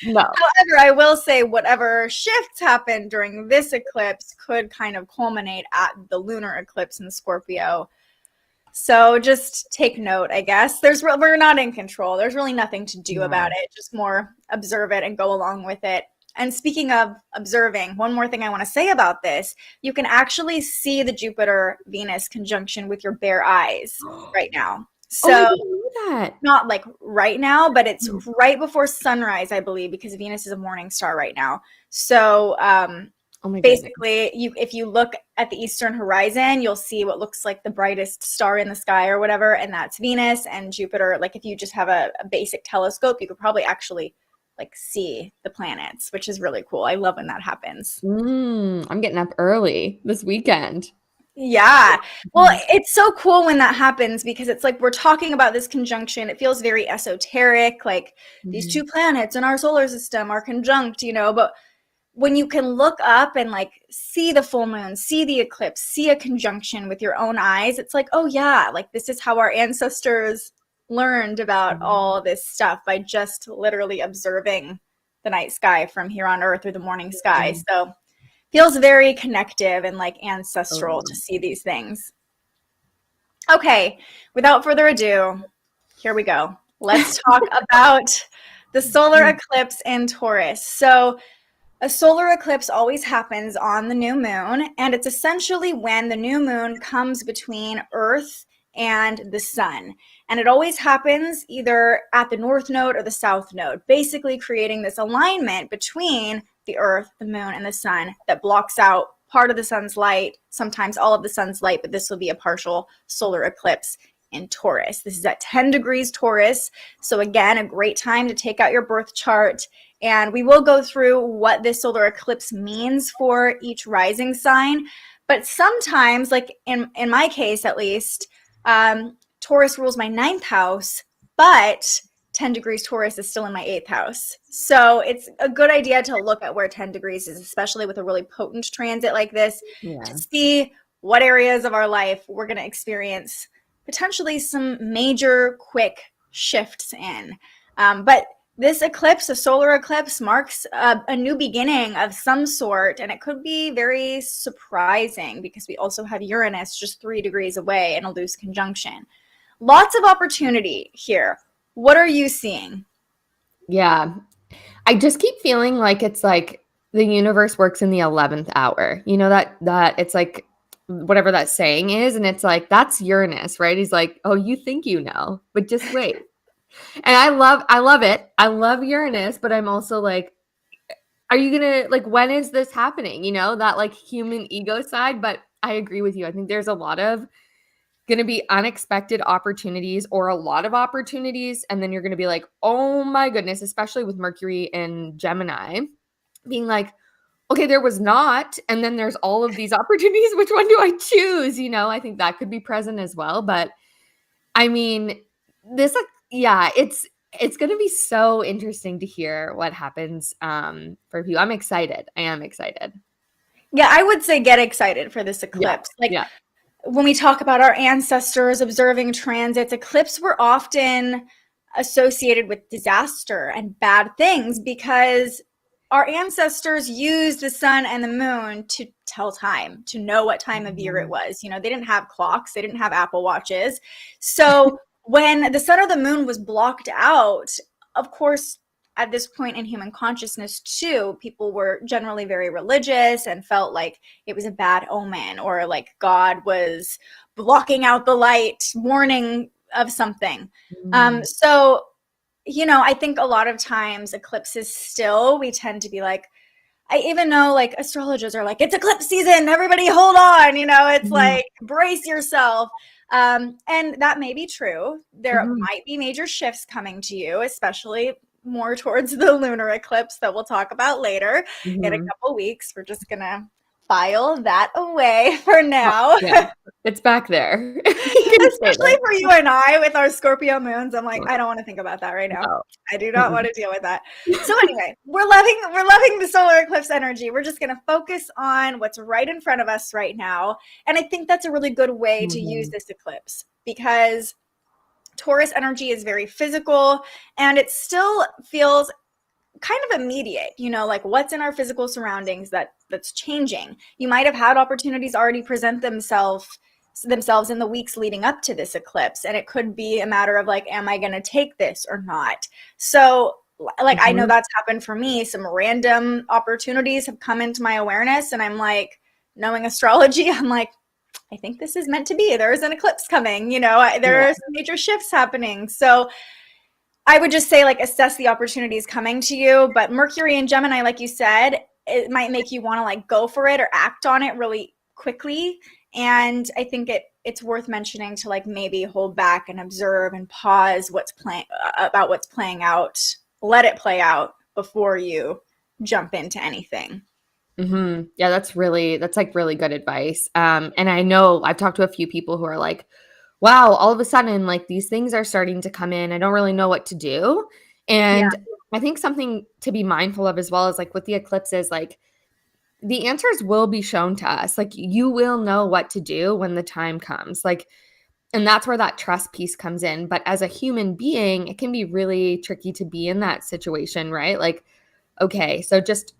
[SPEAKER 6] No.
[SPEAKER 5] However, I will say whatever shifts happen during this eclipse could kind of culminate at the lunar eclipse in Scorpio. So just take note, I guess. We're not in control. There's really nothing to do about it. Just more observe it and go along with it. And speaking of observing, one more thing I want to say about this, you can actually see the Jupiter-Venus conjunction with your bare eyes right now. So
[SPEAKER 6] I didn't know that.
[SPEAKER 5] Not like right now, but it's right before sunrise, I believe, because Venus is a morning star right now. So basically, if you look at the eastern horizon, you'll see what looks like the brightest star in the sky or whatever, and that's Venus. And Jupiter, like if you just have a basic telescope, you could probably actually like see the planets, which is really cool. I love when that happens.
[SPEAKER 6] I'm getting up early this weekend.
[SPEAKER 5] Yeah. Well, it's so cool when that happens because it's like we're talking about this conjunction. It feels very esoteric, like these two planets in our solar system are conjunct, you know, but when you can look up and like see the full moon, see the eclipse, see a conjunction with your own eyes, it's like, oh yeah, like this is how our ancestors learned about all this stuff, by just literally observing the night sky from here on Earth, or the morning sky. So feels very connective and like ancestral to see these things. Okay, without further ado, here we go. Let's talk about the solar eclipse in Taurus. So a solar eclipse always happens on the new moon, and it's essentially when the new moon comes between Earth and the sun. And it always happens either at the north node or the south node, basically creating this alignment between the Earth, the moon, and the sun that blocks out part of the sun's light, sometimes all of the sun's light, but this will be a partial solar eclipse in Taurus. This is at 10 degrees Taurus. So again, a great time to take out your birth chart. And we will go through what this solar eclipse means for each rising sign. But sometimes, like in my case at least, Taurus rules my 9th house, but 10 degrees Taurus is still in my 8th house. So it's a good idea to look at where 10 degrees is, especially with a really potent transit like this, to see what areas of our life we're going to experience potentially some major quick shifts in. But this eclipse, a solar eclipse, marks a new beginning of some sort, and it could be very surprising because we also have Uranus just 3 degrees away in a loose conjunction. Lots of opportunity here. What are you seeing?
[SPEAKER 6] Yeah. I just keep feeling like it's like the universe works in the 11th hour. You know, that it's like whatever that saying is. And it's like, that's Uranus, right? He's like, oh, you think you know, but just wait. And I love it. I love Uranus, but I'm also like, are you going to, like, when is this happening? You know, that like human ego side. But I agree with you. I think there's a lot of going to be unexpected opportunities, or a lot of opportunities. And then you're going to be like, oh my goodness, especially with Mercury and Gemini being like, okay, there was not. And then there's all of these opportunities. Which one do I choose? You know, I think that could be present as well. But I mean, this, it's going to be so interesting to hear what happens for people. I'm excited. I am excited.
[SPEAKER 5] Yeah, I would say get excited for this eclipse. When we talk about our ancestors observing transits, eclipses were often associated with disaster and bad things because our ancestors used the sun and the moon to tell time, to know what time of year it was. You know, they didn't have clocks, they didn't have Apple Watches. So when the sun or the moon was blocked out, of course, at this point in human consciousness too, people were generally very religious and felt like it was a bad omen, or like God was blocking out the light, warning of something. So, you know, I think a lot of times eclipses still, we tend to be like, I even know like astrologers are like, it's eclipse season, everybody hold on, you know, it's like, brace yourself. And that may be true. There might be major shifts coming to you, especially more towards the lunar eclipse that we'll talk about later in a couple weeks. We're just gonna file that away for now.
[SPEAKER 6] Yeah, it's back there.
[SPEAKER 5] Especially for you and I with our Scorpio moons. I'm like, I don't want to think about that right now.
[SPEAKER 6] No.
[SPEAKER 5] I do not want to deal with that. So anyway, we're loving the solar eclipse energy. We're just gonna focus on what's right in front of us right now. And I think that's a really good way to use this eclipse, because Taurus energy is very physical and it still feels kind of immediate, you know, like what's in our physical surroundings that's changing. You might have had opportunities already present themselves in the weeks leading up to this eclipse, and it could be a matter of like, am I going to take this or not? So like I know that's happened for me. Some random opportunities have come into my awareness, and I'm like, knowing astrology, I'm like, I think this is meant to be. There is an eclipse coming, you know, there are some major shifts happening. So I would just say, like, assess the opportunities coming to you. But Mercury and Gemini, like you said, it might make you want to like go for it or act on it really quickly. And I think it's worth mentioning to like maybe hold back and observe and pause what's playing out. Let it play out before you jump into anything.
[SPEAKER 6] Yeah, that's like really good advice. And I know I've talked to a few people who are like, wow, all of a sudden, like these things are starting to come in. I don't really know what to do. And I think something to be mindful of as well is like with the eclipses, like the answers will be shown to us. Like you will know what to do when the time comes. Like, and that's where that trust piece comes in. But as a human being, it can be really tricky to be in that situation, right? Like, okay, so just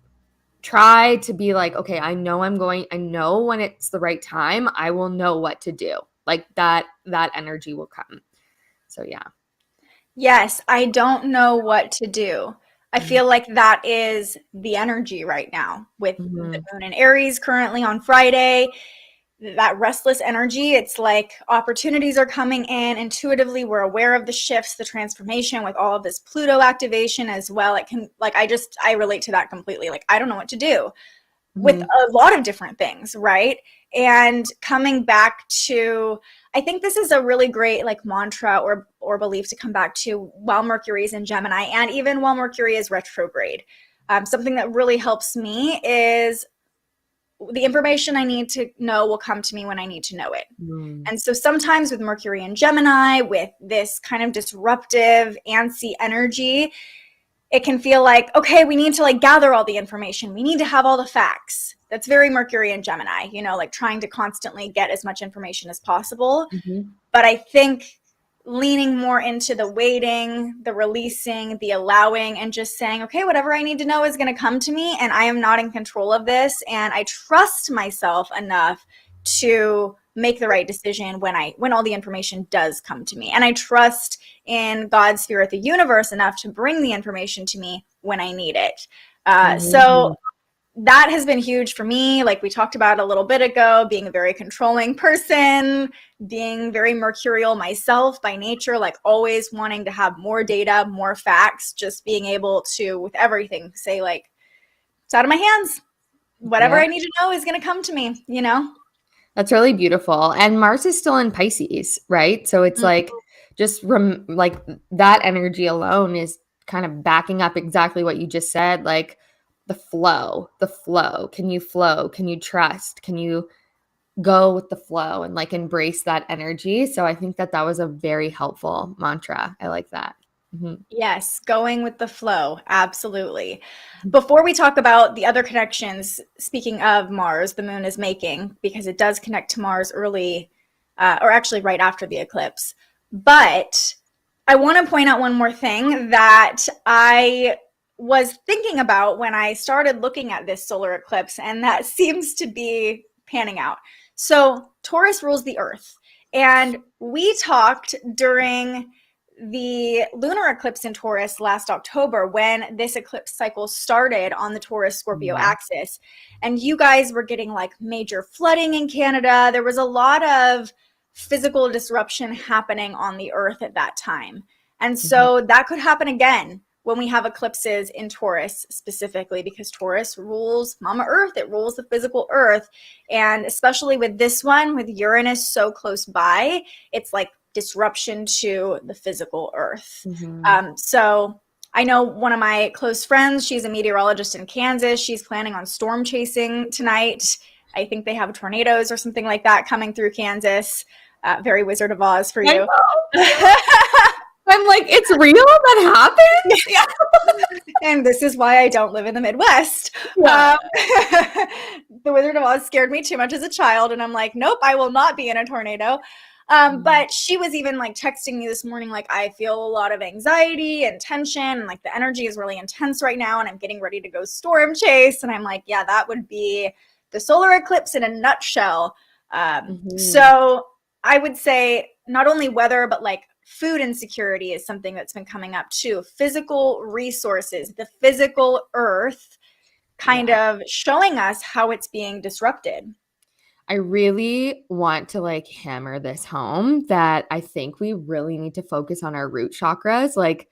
[SPEAKER 6] try to be like, okay, I know when it's the right time, I will know what to do. Like that energy will come. So yeah.
[SPEAKER 5] Yes, I don't know what to do. I feel like that is the energy right now with the moon in Aries currently on Friday. That restless energy, it's like opportunities are coming in intuitively. We're aware of the shifts, the transformation with all of this Pluto activation as well. It can, like, I relate to that completely. Like, I don't know what to do with a lot of different things, right? And coming back to, I think this is a really great like mantra or belief to come back to while Mercury is in Gemini and even while Mercury is retrograde. Something that really helps me is the information I need to know will come to me when I need to know it. And so sometimes with Mercury and Gemini, with this kind of disruptive, antsy energy, it can feel like, okay, we need to like gather all the information. We need to have all the facts. That's very Mercury and Gemini, you know, like trying to constantly get as much information as possible. But I think leaning more into the waiting, the releasing, the allowing, and just saying, okay, whatever I need to know is going to come to me, and I am not in control of this, and I trust myself enough to make the right decision when all the information does come to me. And I trust in God's spirit, the universe, enough to bring the information to me when I need it. So that has been huge for me. Like we talked about a little bit ago, being a very controlling person, being very mercurial myself by nature, like always wanting to have more data, more facts, just being able to, with everything, say like, it's out of my hands. Whatever I need to know is going to come to me, you know?
[SPEAKER 6] That's really beautiful. And Mars is still in Pisces, right? So it's like just like that energy alone is kind of backing up exactly what you just said. Like the flow. Can you flow? Can you trust? Can you go with the flow and like embrace that energy? So I think that was a very helpful mantra. I like that.
[SPEAKER 5] Yes, going with the flow. Absolutely. Before we talk about the other connections, speaking of Mars, the moon is making, because it does connect to Mars early, or actually right after the eclipse. But I want to point out one more thing that I was thinking about when I started looking at this solar eclipse, and that seems to be panning out. So Taurus rules the Earth. And we talked during the lunar eclipse in Taurus last October when this eclipse cycle started on the Taurus Scorpio axis, and you guys were getting like major flooding in Canada. There was a lot of physical disruption happening on the Earth at that time. And so that could happen again when we have eclipses in Taurus specifically, because Taurus rules Mama Earth. It rules the physical Earth. And especially with this one, with Uranus so close by, it's like disruption to the physical Earth. So I know one of my close friends, she's a meteorologist in Kansas. She's planning on storm chasing tonight. I think they have tornadoes or something like that coming through Kansas. Very Wizard of Oz for you.
[SPEAKER 6] I'm like, it's real? That happens?
[SPEAKER 5] Yeah. And this is why I don't live in the Midwest. The Wizard of Oz scared me too much as a child. And I'm like, nope, I will not be in a tornado. But she was even like texting me this morning, like, I feel a lot of anxiety and tension, and like the energy is really intense right now, and I'm getting ready to go storm chase. And I'm like, yeah, that would be the solar eclipse in a nutshell. So I would say not only weather, but like food insecurity is something that's been coming up too. Physical resources, the physical Earth kind of showing us how it's being disrupted.
[SPEAKER 6] I really want to like hammer this home that I think we really need to focus on our root chakras. Like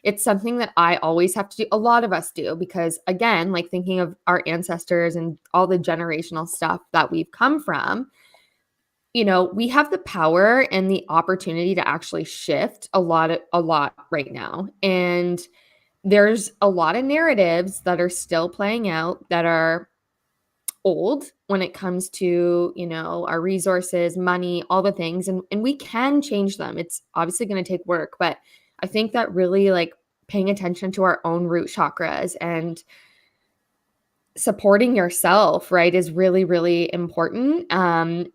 [SPEAKER 6] it's something that I always have to do. A lot of us do, because again, like thinking of our ancestors and all the generational stuff that we've come from, you know, we have the power and the opportunity to actually shift a lot right now. And there's a lot of narratives that are still playing out that are old when it comes to, you know, our resources, money, all the things. And we can change them. It's obviously going to take work, but I think that really like paying attention to our own root chakras and supporting yourself, right, is really, really important. And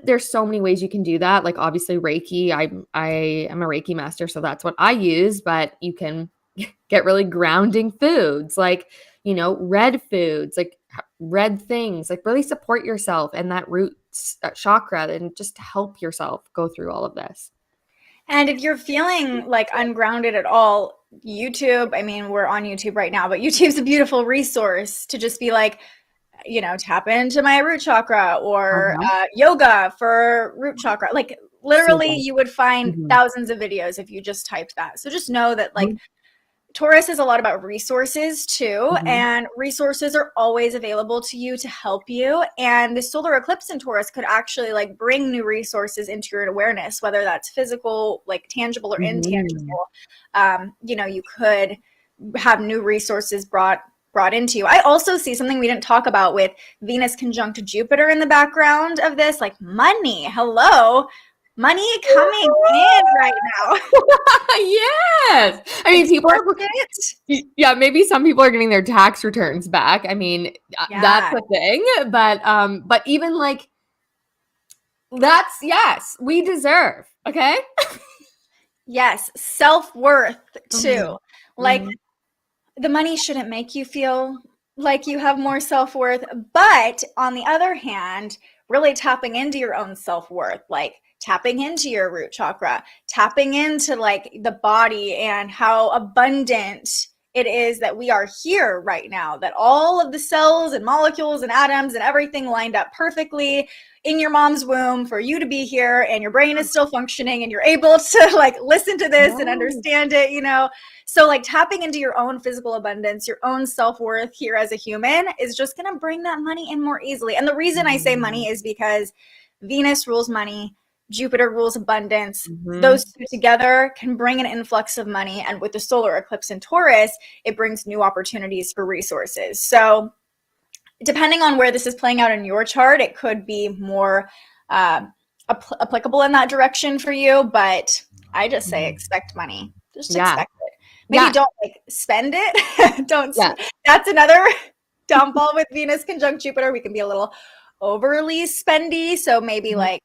[SPEAKER 6] there's so many ways you can do that. Like obviously Reiki, I am a Reiki master, so that's what I use, but you can get really grounding foods, like, red foods, like red things, like really support yourself and that root chakra and just help yourself go through all of this.
[SPEAKER 5] And if you're feeling like ungrounded at all, YouTube, I mean, we're on YouTube right now, but YouTube's a beautiful resource to just be like, tap into my root chakra, or yoga for root chakra. Like literally you would find thousands of videos if you just typed that. So just know that like Taurus is a lot about resources too, and resources are always available to you to help you. And the solar eclipse in Taurus could actually like bring new resources into your awareness, whether that's physical, like tangible or intangible. You could have new resources brought into you. I also see something we didn't talk about with Venus conjunct Jupiter in the background of this, like money. Hello. Money coming in right now.
[SPEAKER 6] Yes. I mean, people are, maybe some people are getting their tax returns back. I mean, that's a thing, but even like yes, we deserve. Okay. Yes.
[SPEAKER 5] Self-worth too. Like the money shouldn't make you feel like you have more self-worth, but on the other hand, really tapping into your own self-worth, like tapping into your root chakra, tapping into like the body and how abundant it is that we are here right now, that all of the cells and molecules and atoms and everything lined up perfectly in your mom's womb for you to be here, and your brain is still functioning and you're able to like listen to this and understand it, So like tapping into your own physical abundance, your own self-worth here as a human is just going to bring that money in more easily. And the reason I say money is because Venus rules money, Jupiter rules abundance. Those two together can bring an influx of money. And with the solar eclipse in Taurus, it brings new opportunities for resources. So depending on where this is playing out in your chart, it could be more applicable in that direction for you. But I just say expect money. Just expect it. Maybe don't like spend it. Don't. That's another downfall with Venus conjunct Jupiter. We can be a little overly spendy. So maybe like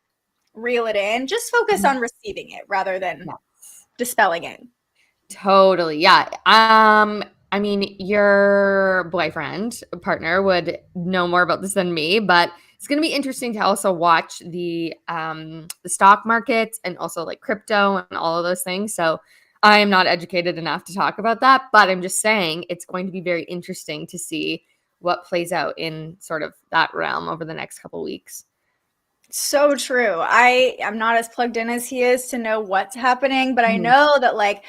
[SPEAKER 5] reel it in. Just focus on receiving it rather than dispelling it.
[SPEAKER 6] Totally. Yeah. I mean, your boyfriend, partner would know more about this than me, but it's going to be interesting to also watch the stock markets and also like crypto and all of those things. So I am not educated enough to talk about that, but I'm just saying it's going to be very interesting to see what plays out in sort of that realm over the next couple of weeks.
[SPEAKER 5] So true. I am not as plugged in as he is to know what's happening, but I know that like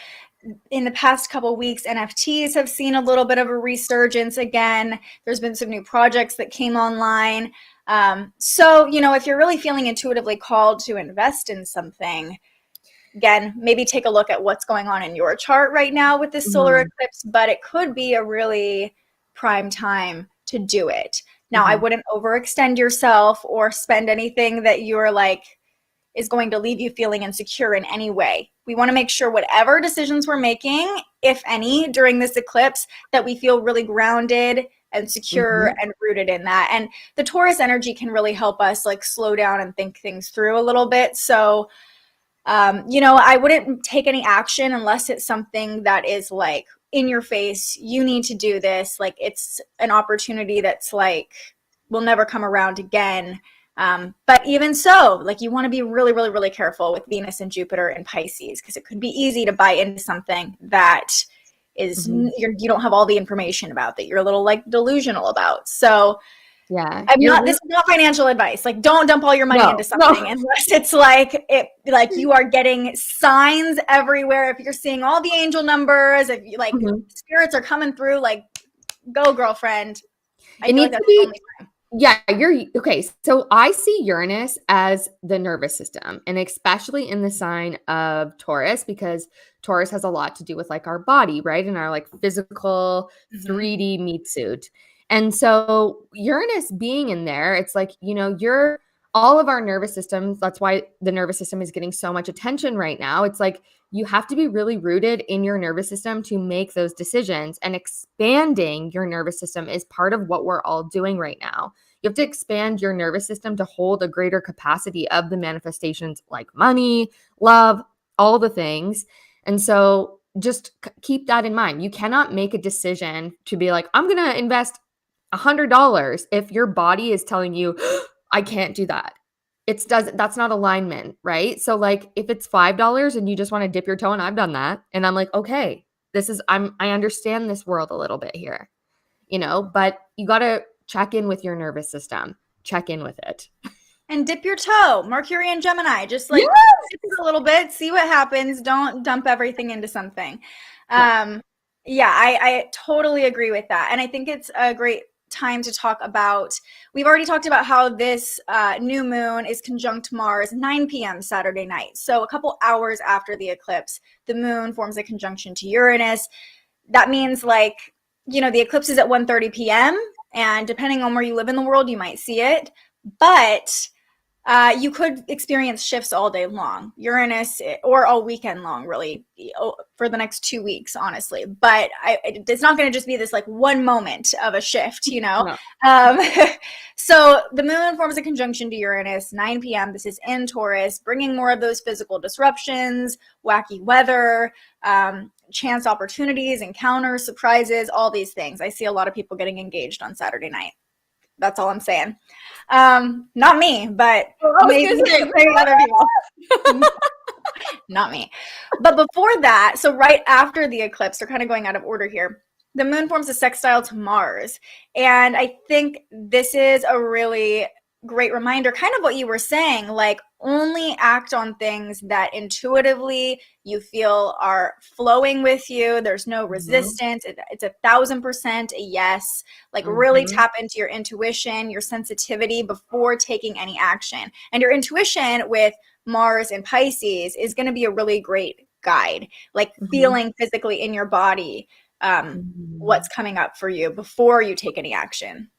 [SPEAKER 5] in the past couple of weeks, NFTs have seen a little bit of a resurgence again. There's been some new projects that came online. So, if you're really feeling intuitively called to invest in something, again, maybe take a look at what's going on in your chart right now with this solar eclipse, but it could be a really prime time to do it. Now, I wouldn't overextend yourself or spend anything that you're like is going to leave you feeling insecure in any way. We want to make sure whatever decisions we're making, if any, during this eclipse, that we feel really grounded and secure and rooted in that. And the Taurus energy can really help us like slow down and think things through a little bit. So, I wouldn't take any action unless it's something that is like in your face. You need to do this. Like it's an opportunity that's like will never come around again. But even so, like you want to be really, really, really careful with Venus and Jupiter and Pisces, because it could be easy to buy into something that is you don't have all the information about, that you're a little like delusional about. So this is not financial advice. Like don't dump all your money into something unless it's like you are getting signs everywhere. If you're seeing all the angel numbers, if you like spirits are coming through, like go girlfriend. I feel like that's the only time.
[SPEAKER 6] Yeah, okay. So I see Uranus as the nervous system, and especially in the sign of Taurus, because Taurus has a lot to do with like our body, right? And our like physical 3D meat suit. And so Uranus being in there, it's like, you're all of our nervous systems, that's why the nervous system is getting so much attention right now. It's like you have to be really rooted in your nervous system to make those decisions, and expanding your nervous system is part of what we're all doing right now. You have to expand your nervous system to hold a greater capacity of the manifestations like money, love, all the things. And so just keep that in mind. You cannot make a decision to be like, I'm going to invest $100 if your body is telling you, I can't do that. That's not alignment, right? So like if it's $5 and you just want to dip your toe, and I've done that, and I'm like, okay, I understand this world a little bit here, but you got to check in with your nervous system, check in with it.
[SPEAKER 5] And dip your toe, Mercury and Gemini, just like dip it a little bit, see what happens. Don't dump everything into something. I totally agree with that. And I think it's a great time to talk about, we've already talked about how this new moon is conjunct Mars 9 p.m. Saturday night. So a couple hours after the eclipse, the moon forms a conjunction to Uranus. That means the eclipse is at 1:30 p.m. and depending on where you live in the world, you might see it. But you could experience shifts all day long, Uranus, or all weekend long, really, for the next 2 weeks, honestly. But it's not going to just be this one moment of a shift, No. So the moon forms a conjunction to Uranus, 9 p.m. This is in Taurus, bringing more of those physical disruptions, wacky weather, chance opportunities, encounters, surprises, all these things. I see a lot of people getting engaged on Saturday night. That's all I'm saying. Not me, but maybe other people. Not me. But before that, so right after the eclipse, they're kind of going out of order here. The moon forms a sextile to Mars. And I think this is a really great reminder, kind of what you were saying, only act on things that intuitively you feel are flowing with you. There's no resistance. It's 1,000% a yes. Really tap into your intuition, your sensitivity before taking any action. And your intuition with Mars and Pisces is going to be a really great guide, feeling physically in your body what's coming up for you before you take any action.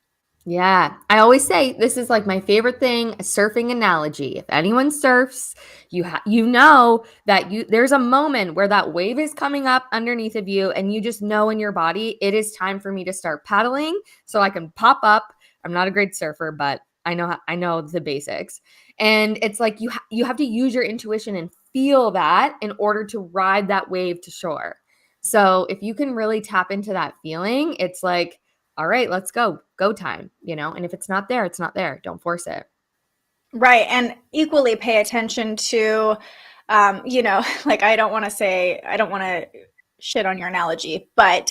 [SPEAKER 6] Yeah. I always say this is my favorite thing, a surfing analogy. If anyone surfs, you know that there's a moment where that wave is coming up underneath of you and you just know in your body, it is time for me to start paddling so I can pop up. I'm not a great surfer, but I know the basics. And it's you have to use your intuition and feel that in order to ride that wave to shore. So if you can really tap into that feeling, it's all right, let's go time, and if it's not there, it's not there. Don't force it.
[SPEAKER 5] Right. And equally pay attention to, I don't want to shit on your analogy, but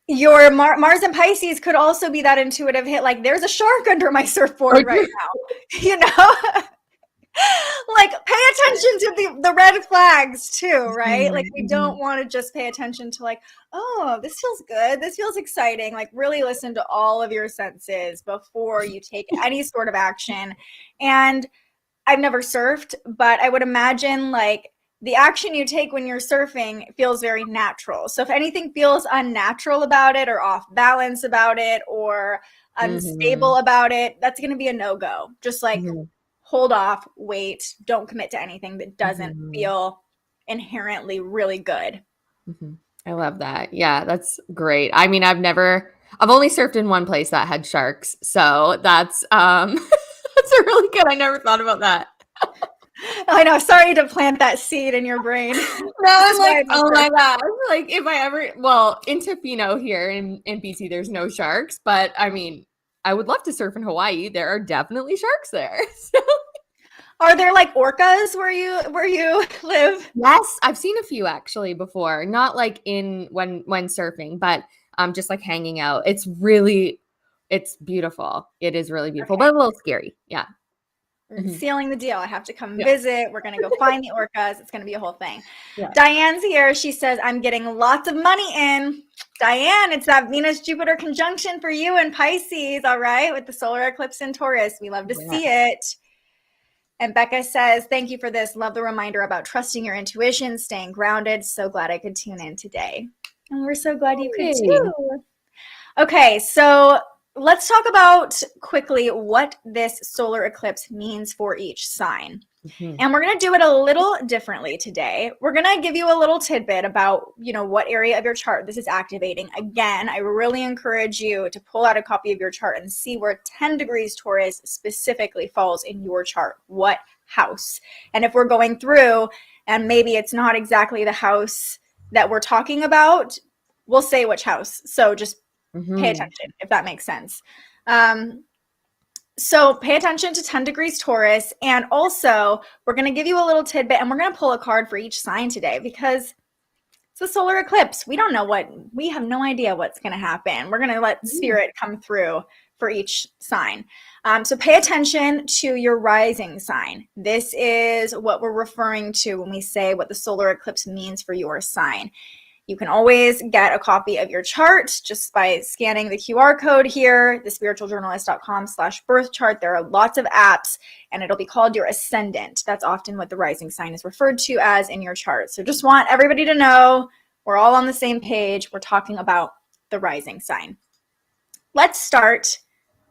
[SPEAKER 5] your Mars and Pisces could also be that intuitive hit. There's a shark under my surfboard right now, pay attention to the red flags too, right? We don't want to just pay attention to oh, this feels good, this feels exciting. Really listen to all of your senses before you take any sort of action. And I've never surfed, but I would imagine the action you take when you're surfing feels very natural. So if anything feels unnatural about it or off balance about it or unstable about it, that's going to be a no-go. Just hold off, wait, don't commit to anything that doesn't feel inherently really good.
[SPEAKER 6] I love that. Yeah, that's great. I mean, I've only surfed in one place that had sharks. So that's that's really good. I never thought about that.
[SPEAKER 5] I know. Sorry to plant that seed in your brain.
[SPEAKER 6] No, I'm oh my God. If I ever, in Tofino here in BC, there's no sharks, but I mean, I would love to surf in Hawaii. There are definitely sharks there.
[SPEAKER 5] Are there orcas where you live?
[SPEAKER 6] Yes, I've seen a few actually before. Not when surfing, but just hanging out. It's beautiful. It is really beautiful, but a little scary. Yeah.
[SPEAKER 5] Sealing the deal. I have to come visit. We're going to go find the orcas. It's going to be a whole thing. Yeah. Diane's here. She says, I'm getting lots of money in. Diane, it's that Venus-Jupiter conjunction for you in Pisces, all right, with the solar eclipse in Taurus. We love to see it. And Becca says, thank you for this. Love the reminder about trusting your intuition, staying grounded. So glad I could tune in today. And we're so glad you could too. Okay, so let's talk about quickly what this solar eclipse means for each sign. And we're going to do it a little differently today. We're going to give you a little tidbit about, what area of your chart this is activating. Again, I really encourage you to pull out a copy of your chart and see where 10 degrees Taurus specifically falls in your chart, what house. And if we're going through and maybe it's not exactly the house that we're talking about, we'll say which house. So just pay attention, if that makes sense. So pay attention to 10 degrees Taurus. And also, we're going to give you a little tidbit and we're going to pull a card for each sign today because it's a solar eclipse. We have no idea what's going to happen. We're going to let spirit come through for each sign. So pay attention to your rising sign. This is what we're referring to when we say what the solar eclipse means for your sign. You can always get a copy of your chart just by scanning the QR code here, thespiritualjournalist.com/birth chart. There are lots of apps and it'll be called your ascendant. That's often what the rising sign is referred to as in your chart. So just want everybody to know we're all on the same page. We're talking about the rising sign. Let's start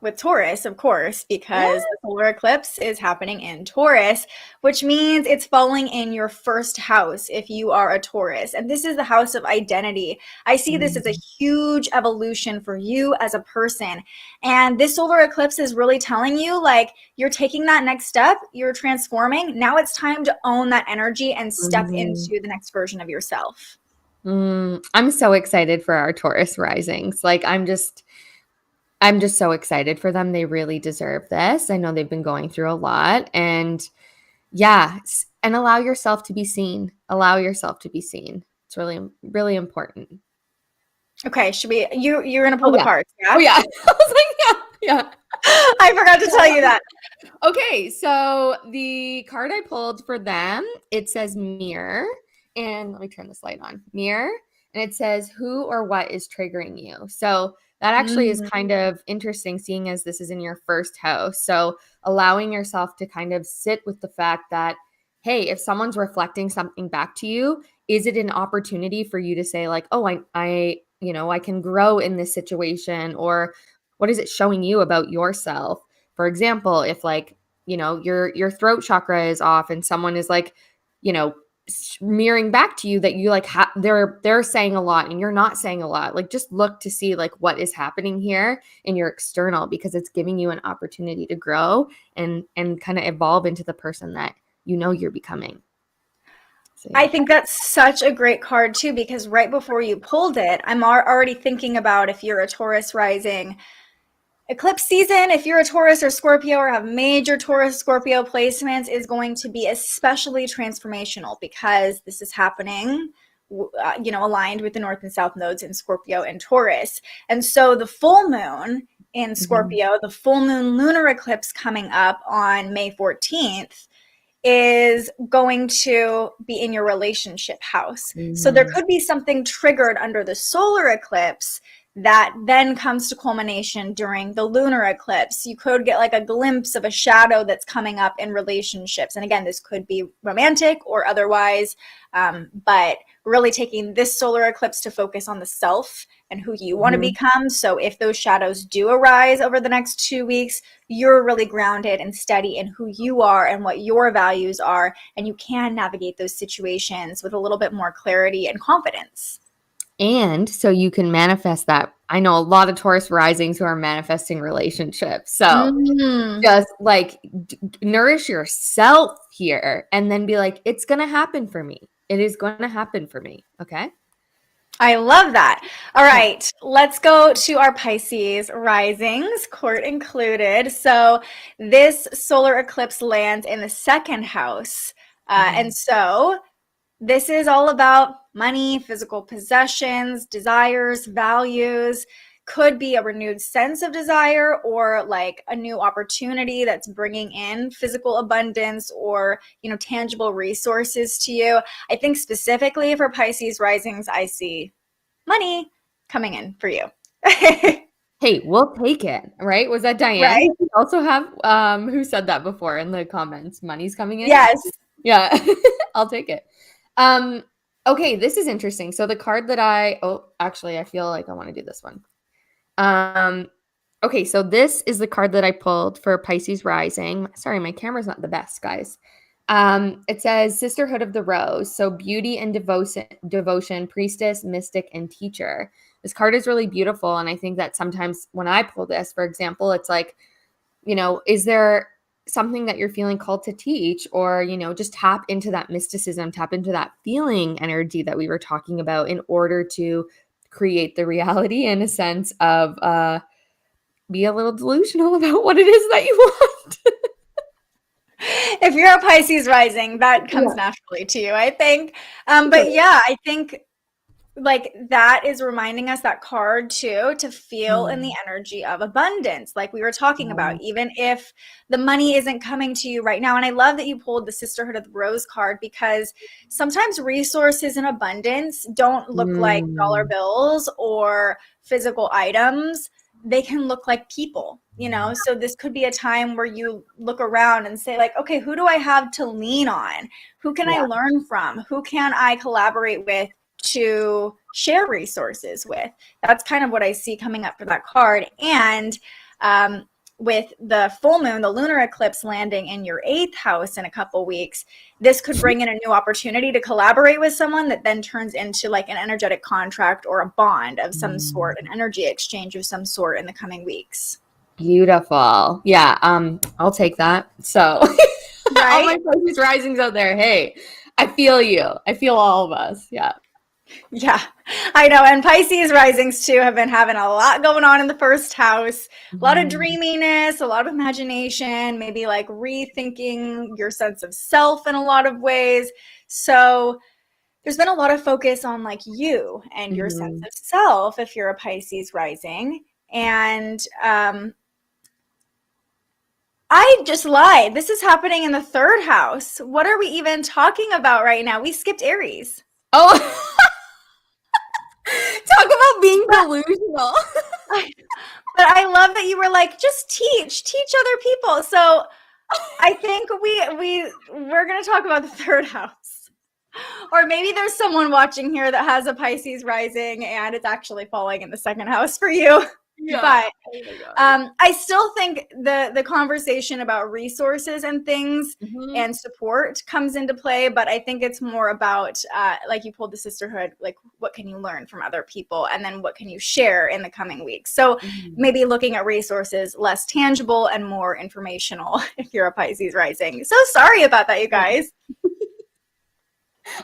[SPEAKER 5] with Taurus, of course, because the solar eclipse is happening in Taurus, which means it's falling in your first house if you are a Taurus. And this is the house of identity. I see this as a huge evolution for you as a person. And this solar eclipse is really telling you, like, you're taking that next step, you're transforming. Now it's time to own that energy and step into the next version of yourself.
[SPEAKER 6] I'm so excited for our Taurus risings. Like, I'm just so excited for them. They really deserve this. I know they've been going through a lot. And and allow yourself to be seen. Allow yourself to be seen. It's really, really important.
[SPEAKER 5] Okay, you're going to pull the cards, yeah?
[SPEAKER 6] Oh, yeah. I was like, yeah.
[SPEAKER 5] I forgot to tell you that.
[SPEAKER 6] Okay, so the card I pulled for them, it says mirror. And let me turn this light on. Mirror. And it says who or what is triggering you. So that actually is kind of interesting, seeing as this is in your first house. So allowing yourself to kind of sit with the fact that, hey, if someone's reflecting something back to you, is it an opportunity for you to say like, oh, I can grow in this situation? Or what is it showing you about yourself? For example, if like, your throat chakra is off and someone is like, mirroring back to you that you like they're saying a lot and you're not saying a lot, like just look to see like what is happening here in your external, because it's giving you an opportunity to grow and kind of evolve into the person that you're becoming. So, yeah.
[SPEAKER 5] I think that's such a great card too, because right before you pulled it, I'm already thinking about if you're a Taurus rising, eclipse season, if you're a Taurus or Scorpio or have major Taurus Scorpio placements, is going to be especially transformational because this is happening, aligned with the North and South nodes in Scorpio and Taurus. And so the full moon in Scorpio, the full moon lunar eclipse coming up on May 14th, is going to be in your relationship house. So there could be something triggered under the solar eclipse that then comes to culmination during the lunar eclipse. You could get like a glimpse of a shadow that's coming up in relationships. And again, this could be romantic or otherwise, but really taking this solar eclipse to focus on the self and who you want to become. So if those shadows do arise over the next 2 weeks, you're really grounded and steady in who you are and what your values are, and you can navigate those situations with a little bit more clarity and confidence.
[SPEAKER 6] And so you can manifest that. I know a lot of Taurus risings who are manifesting relationships. So just like nourish yourself here and then be like, it's going to happen for me. It is going to happen for me. Okay.
[SPEAKER 5] I love that. All right, let's go to our Pisces risings, court included. So this solar eclipse lands in the second house. And so this is all about money, physical possessions, desires, values. Could be a renewed sense of desire or like a new opportunity that's bringing in physical abundance or, tangible resources to you. I think specifically for Pisces risings, I see money coming in for you.
[SPEAKER 6] Hey, we'll take it, right? Was that Diane?
[SPEAKER 5] Right?
[SPEAKER 6] We also have who said that before in the comments. Money's coming in?
[SPEAKER 5] Yes.
[SPEAKER 6] Yeah, I'll take it. Okay, this is interesting. So the card that I feel like I want to do this one. Okay, so this is the card that I pulled for Pisces Rising. Sorry, my camera's not the best, guys. It says Sisterhood of the Rose. So beauty and devotion, priestess, mystic, and teacher. This card is really beautiful. And I think that sometimes when I pull this, for example, it's like, you know, is there something that you're feeling called to teach, or, you know, just tap into that mysticism, tap into that feeling energy that we were talking about in order to create the reality, in a sense of, be a little delusional about what it is that you want.
[SPEAKER 5] If you're a Pisces rising, that comes naturally to you, I think. But yeah, I think like that is reminding us, that card too, to feel in the energy of abundance, like we were talking about, even if the money isn't coming to you right now. And I love that you pulled the Sisterhood of the Rose card, because sometimes resources in abundance don't look like dollar bills or physical items. They can look like people, you know? So this could be a time where you look around and say like, okay, who do I have to lean on? Who can I learn from? Who can I collaborate with to share resources with? That's kind of what I see coming up for that card. And with the full moon, the lunar eclipse landing in your 8th house in a couple weeks, this could bring in a new opportunity to collaborate with someone that then turns into like an energetic contract or a bond of some sort, an energy exchange of some sort in the coming weeks.
[SPEAKER 6] Beautiful. Yeah. I'll take that. So
[SPEAKER 5] right?
[SPEAKER 6] All my Pisces risings out there. Hey, I feel you. I feel all of us. Yeah.
[SPEAKER 5] Yeah, I know. And Pisces risings too have been having a lot going on in the 1st house, a lot of dreaminess, a lot of imagination, maybe like rethinking your sense of self in a lot of ways. So there's been a lot of focus on like you and your sense of self if you're a Pisces rising. And I just lied. This is happening in the 3rd house. What are we even talking about right now? We skipped Aries.
[SPEAKER 6] Oh, talk about being delusional.
[SPEAKER 5] But I love that you were like, just teach other people. So I think we're going to talk about the 3rd house. Or maybe there's someone watching here that has a Pisces rising and it's actually falling in the 2nd house for you. Yeah. But I still think the conversation about resources and things and support comes into play. But I think it's more about, like you pulled the sisterhood, like what can you learn from other people? And then what can you share in the coming weeks? So maybe looking at resources less tangible and more informational if you're a Pisces rising. So sorry about that, you guys.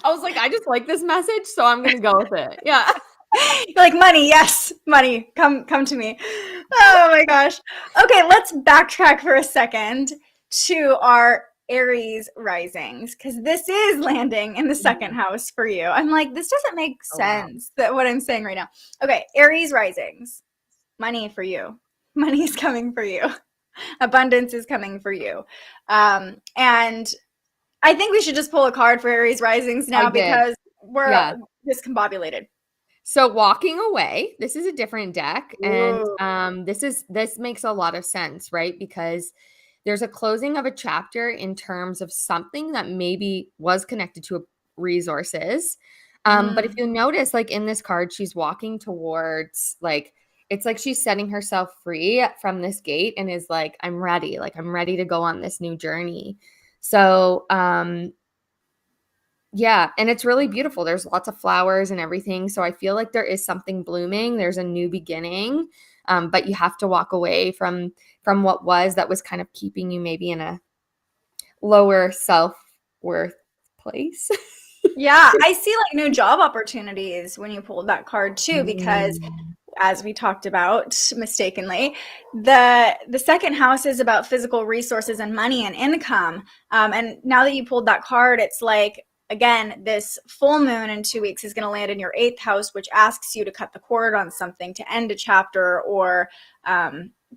[SPEAKER 6] I was like, I just like this message, so I'm going to go with it. Yeah.
[SPEAKER 5] You're like, money, yes, money, come to me. Oh my gosh. Okay, let's backtrack for a second to our Aries risings, because this is landing in the 2nd house for you. I'm like, this doesn't make sense, that what I'm saying right now. Okay, Aries risings, money for you. Money is coming for you. Abundance is coming for you. And I think we should just pull a card for Aries risings now because we're discombobulated.
[SPEAKER 6] So walking away, this is a different deck. And this makes a lot of sense, right? Because there's a closing of a chapter in terms of something that maybe was connected to resources. But if you notice, like in this card, she's walking towards, like, it's like she's setting herself free from this gate and is like, I'm ready. Like, I'm ready to go on this new journey. So, yeah, and it's really beautiful. There's lots of flowers and everything. So I feel like there is something blooming. There's a new beginning, but you have to walk away from what that was kind of keeping you maybe in a lower self-worth place.
[SPEAKER 5] Yeah, I see like new job opportunities when you pulled that card too, because as we talked about mistakenly, the 2nd house is about physical resources and money and income. And now that you pulled that card, it's like, again, this full moon in 2 weeks is going to land in your 8th house, which asks you to cut the cord on something, to end a chapter, or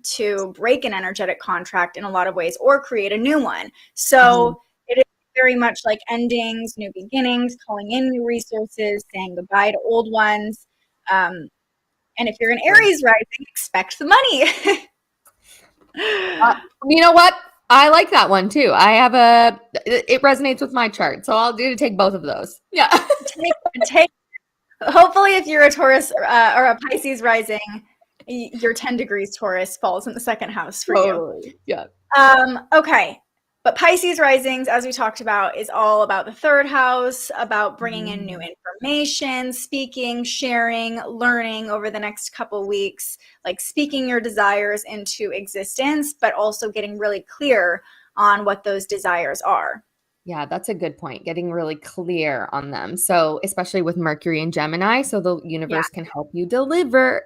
[SPEAKER 5] to break an energetic contract in a lot of ways, or create a new one. So it is very much like endings, new beginnings, calling in new resources, saying goodbye to old ones. And if you're an Aries rising, expect the money.
[SPEAKER 6] You know what? I like that one too. It resonates with my chart. So I'll take both of those. Yeah.
[SPEAKER 5] Hopefully if you're a Taurus or a Pisces rising, your 10 degrees Taurus falls in the second house for
[SPEAKER 6] Totally.
[SPEAKER 5] you.
[SPEAKER 6] Yeah.
[SPEAKER 5] Okay. But Pisces risings, as we talked about, is all about the third house, about bringing in new information, speaking, sharing, learning over the next couple weeks, like speaking your desires into existence, but also getting really clear on what those desires are.
[SPEAKER 6] Yeah, that's a good point. Getting really clear on them. So, especially with Mercury and Gemini, so the universe can help you deliver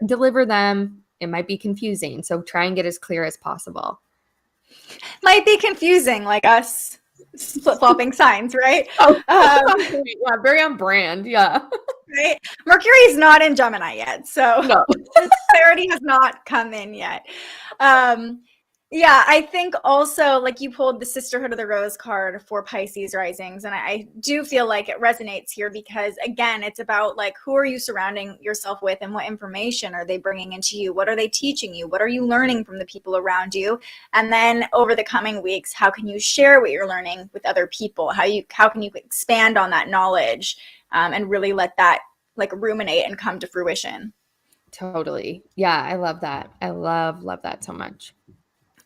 [SPEAKER 6] them. It might be confusing. So, try and get as clear as possible.
[SPEAKER 5] Might be confusing, like us flip-flopping signs, right?
[SPEAKER 6] Yeah, very on brand. Yeah.
[SPEAKER 5] Right. Mercury's not in Gemini yet, so
[SPEAKER 6] No.
[SPEAKER 5] clarity has not come in yet. Yeah, I think also, like, you pulled the Sisterhood of the Rose card for Pisces risings, and I do feel like it resonates here because, again, it's about, like, who are you surrounding yourself with and what information are they bringing into you? What are they teaching you? What are you learning from the people around you? And then over the coming weeks, how can you share what you're learning with other people? How can you expand on that knowledge and really let that, like, ruminate and come to fruition?
[SPEAKER 6] Totally. Yeah, I love that. I love that so much.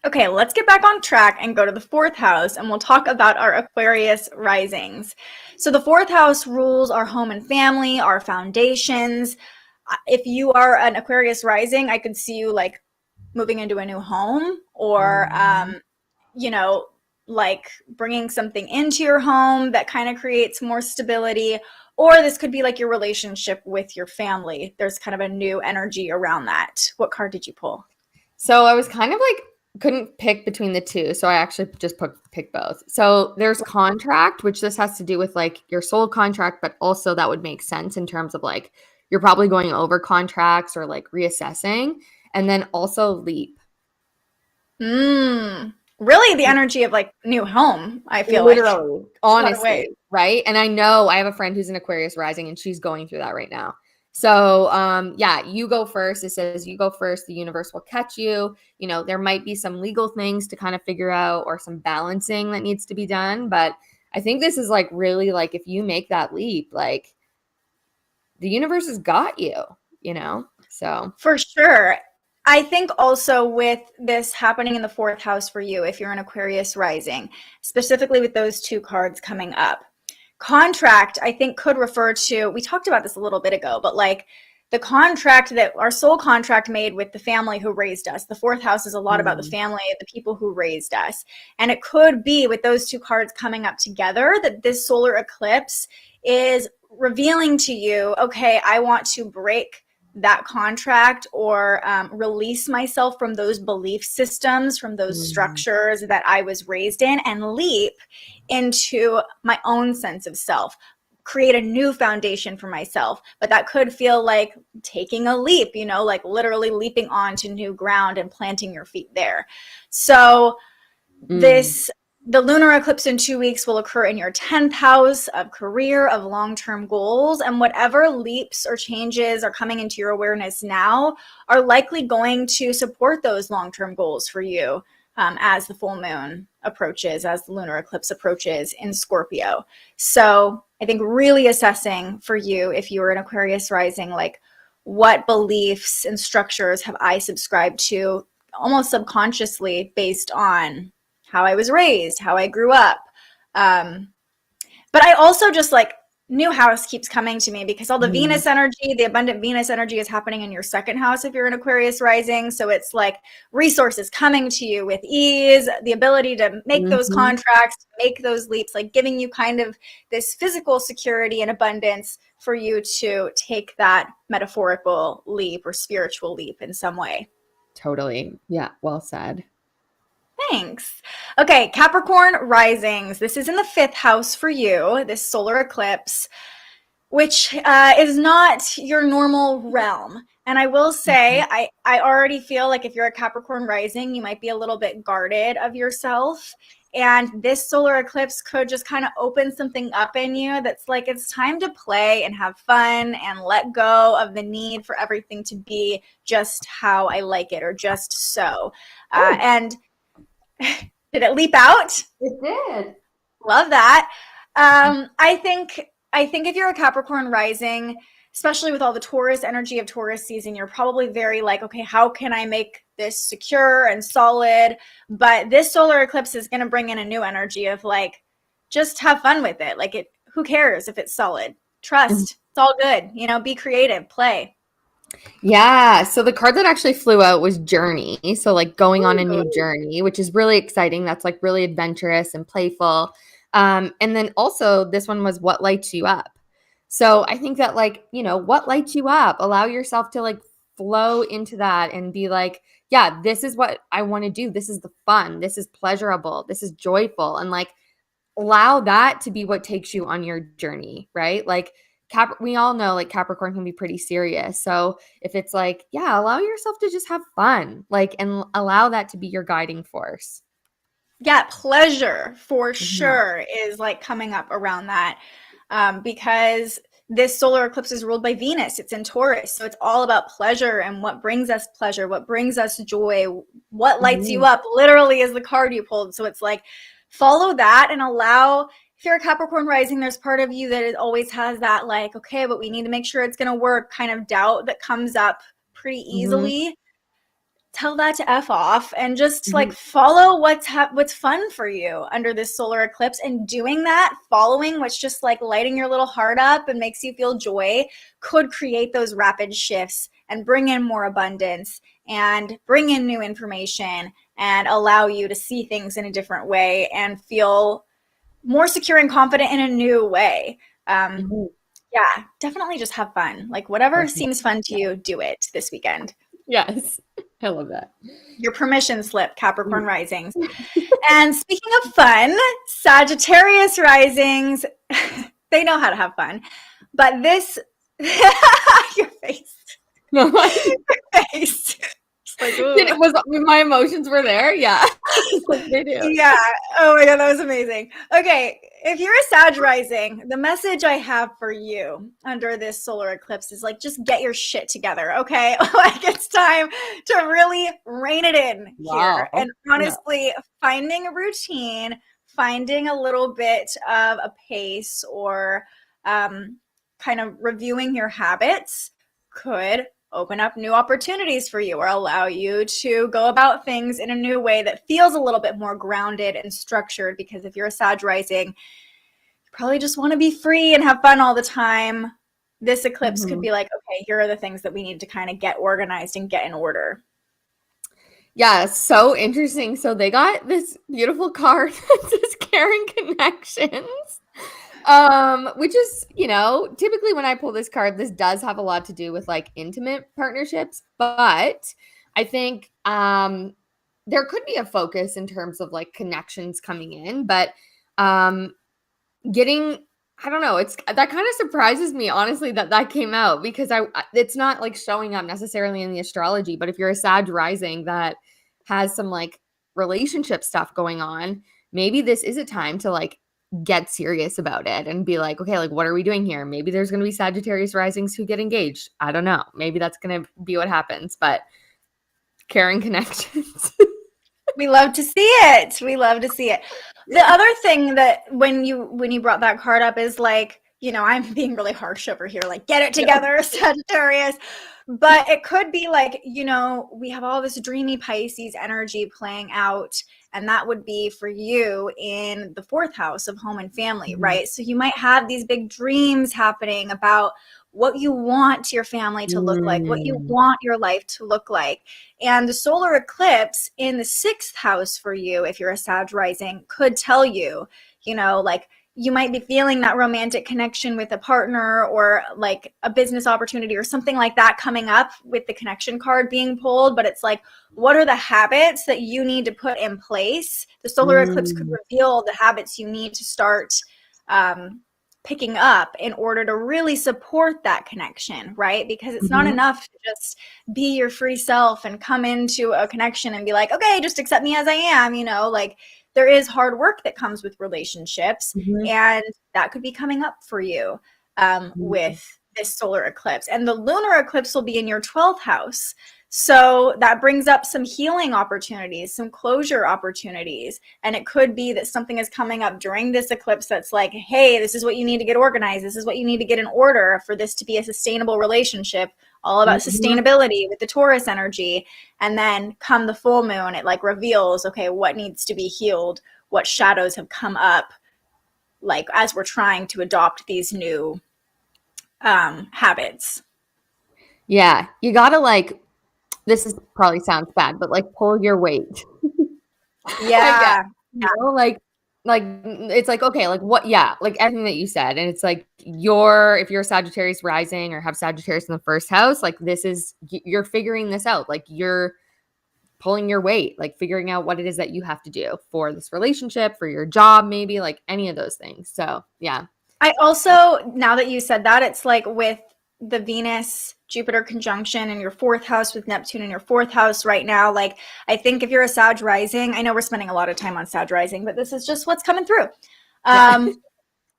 [SPEAKER 5] Okay, let's get back on track and go to the fourth house, and we'll talk about our Aquarius risings. So the fourth house rules our home and family, our foundations. If you are an Aquarius rising, I could see you like moving into a new home or, you know, like bringing something into your home that kind of creates more stability. Or this could be like your relationship with your family. There's kind of a new energy around that. What card did you pull?
[SPEAKER 6] So I was kind of like, couldn't pick between the two. So I actually just picked both. So there's contract, which this has to do with like your soul contract, but also that would make sense in terms of like, you're probably going over contracts or like reassessing. And then also leap.
[SPEAKER 5] Really the energy of like new home, I feel
[SPEAKER 6] literally,
[SPEAKER 5] like.
[SPEAKER 6] Honestly, right? And I know I have a friend who's an Aquarius rising and she's going through that right now. So, yeah, you go first. It says you go first. The universe will catch you. You know, there might be some legal things to kind of figure out or some balancing that needs to be done. But I think this is like really like if you make that leap, like the universe has got you, you know? So
[SPEAKER 5] for sure. I think also with this happening in the fourth house for you, if you're an Aquarius rising, specifically with those two cards coming up, contract, I think could refer to, we talked about this a little bit ago, but like the contract that our soul contract made with the family who raised us. The fourth house is a lot about the family, the people who raised us. And it could be with those two cards coming up together that this solar eclipse is revealing to you, okay, I want to break that contract or release myself from those belief systems, from those structures that I was raised in, and leap into my own sense of self, create a new foundation for myself. But that could feel like taking a leap, you know, like literally leaping onto new ground and planting your feet there. So the lunar eclipse in 2 weeks will occur in your 10th house of career, of long-term goals, and whatever leaps or changes are coming into your awareness now are likely going to support those long-term goals for you as the full moon approaches, as the lunar eclipse approaches in Scorpio. So I think really assessing for you, if you were an Aquarius rising, like what beliefs and structures have I subscribed to almost subconsciously based on how I was raised, how I grew up. But I also just like new house keeps coming to me because all the Venus energy, the abundant Venus energy is happening in your second house if you're an Aquarius rising. So it's like resources coming to you with ease, the ability to make those contracts, make those leaps, like giving you kind of this physical security and abundance for you to take that metaphorical leap or spiritual leap in some way.
[SPEAKER 6] totally. Yeah. Well said.
[SPEAKER 5] Thanks. Okay, Capricorn risings. This is in the 5th house for you, this solar eclipse, which is not your normal realm. And I will say, I already feel like if you're a Capricorn rising, you might be a little bit guarded of yourself. And this solar eclipse could just kind of open something up in you that's like, it's time to play and have fun and let go of the need for everything to be just how I like it or just so. And did it leap out?
[SPEAKER 6] It did.
[SPEAKER 5] Love that. I think if you're a Capricorn rising, especially with all the Taurus energy of Taurus season, you're probably very like, okay, how can I make this secure and solid? But this solar eclipse is going to bring in a new energy of like, just have fun with it. Like, who cares if it's solid? Trust. It's all good. You know, be creative, play.
[SPEAKER 6] Yeah. So the card that actually flew out was Journey. So like going on a new journey, which is really exciting. That's like really adventurous and playful. And then also this one was What Lights You Up. So I think that like, you know, what lights you up? Allow yourself to like flow into that and be like, yeah, this is what I want to do. This is the fun. This is pleasurable. This is joyful. And like allow that to be what takes you on your journey, right? Like we all know like Capricorn can be pretty serious. So if it's like, yeah, allow yourself to just have fun, like, and allow that to be your guiding force.
[SPEAKER 5] Yeah, pleasure for sure is like coming up around that. Because this solar eclipse is ruled by Venus. It's in Taurus. So it's all about pleasure and what brings us pleasure, what brings us joy, what lights you up, literally is the card you pulled. So it's like, follow that and allow, if you're a Capricorn rising, there's part of you that it always has that like, okay, but we need to make sure it's going to work kind of doubt that comes up pretty easily. Tell that to F off and just like follow what's fun for you under this solar eclipse, and doing that, following what's just like lighting your little heart up and makes you feel joy could create those rapid shifts and bring in more abundance and bring in new information and allow you to see things in a different way and feel more secure and confident in a new way. Yeah, definitely just have fun. Like whatever seems fun to you, do it this weekend.
[SPEAKER 6] Yes. I love that.
[SPEAKER 5] Your permission slip, Capricorn risings. And speaking of fun, Sagittarius risings, they know how to have fun. But this, your face.
[SPEAKER 6] No,
[SPEAKER 5] Your face. Like,
[SPEAKER 6] my emotions were there. Yeah. Like they do.
[SPEAKER 5] Yeah. Oh my God, that was amazing. Okay. If you're a Sag rising, the message I have for you under this solar eclipse is like, just get your shit together. Okay. Like it's time to really rein it in here. And honestly, finding a routine, finding a little bit of a pace, or kind of reviewing your habits could open up new opportunities for you, or allow you to go about things in a new way that feels a little bit more grounded and structured. Because if you're a Sag rising, you probably just want to be free and have fun all the time. This eclipse could be like, okay, here are the things that we need to kind of get organized and get in order.
[SPEAKER 6] Yeah, so interesting. So they got this beautiful card that says Caring Connections. Which is, you know, typically when I pull this card, this does have a lot to do with like intimate partnerships, but I think there could be a focus in terms of like connections coming in, but getting, I don't know, that kind of surprises me, honestly, that came out, because it's not like showing up necessarily in the astrology, but if you're a Sag rising that has some like relationship stuff going on, maybe this is a time to like get serious about it and be like, okay, like what are we doing here? Maybe there's going to be Sagittarius risings who get engaged. I don't know. Maybe that's going to be what happens, but Caring Connections.
[SPEAKER 5] We love to see it. We love to see it. The other thing that when you brought that card up is like, you know, I'm being really harsh over here, like get it together, Sagittarius. But it could be like, you know, we have all this dreamy Pisces energy playing out, and that would be for you in the 4th house of home and family, right? So you might have these big dreams happening about what you want your family to look like, what you want your life to look like. And the solar eclipse in the 6th house for you, if you're a Sag rising, could tell you, you know, like you might be feeling that romantic connection with a partner, or like a business opportunity or something like that coming up with the connection card being pulled. But it's like, what are the habits that you need to put in place? The solar eclipse could reveal the habits you need to start picking up in order to really support that connection, right? Because it's not enough to just be your free self and come into a connection and be like, okay, just accept me as I am, you know, like there is hard work that comes with relationships, and that could be coming up for you with this solar eclipse. And the lunar eclipse will be in your 12th house. So that brings up some healing opportunities, some closure opportunities. And it could be that something is coming up during this eclipse that's like, hey, this is what you need to get organized. This is what you need to get in order for this to be a sustainable relationship, all about sustainability with the Taurus energy. And then come the full moon, it like reveals, okay, what needs to be healed, what shadows have come up, like as we're trying to adopt these new habits.
[SPEAKER 6] Yeah, you gotta like, this is probably sounds bad, but like pull your weight.
[SPEAKER 5] Yeah.
[SPEAKER 6] You know, like it's like, okay, like what, yeah, like everything that you said. And it's like if you're a Sagittarius rising or have Sagittarius in the first house, like this is, you're figuring this out. Like you're pulling your weight, like figuring out what it is that you have to do for this relationship, for your job, maybe like any of those things. So yeah.
[SPEAKER 5] I also, now that you said that, it's like with the Venus Jupiter conjunction in your 4th house with Neptune in your 4th house right now, like I think if you're a Sag rising, I know we're spending a lot of time on Sag rising, but this is just what's coming through.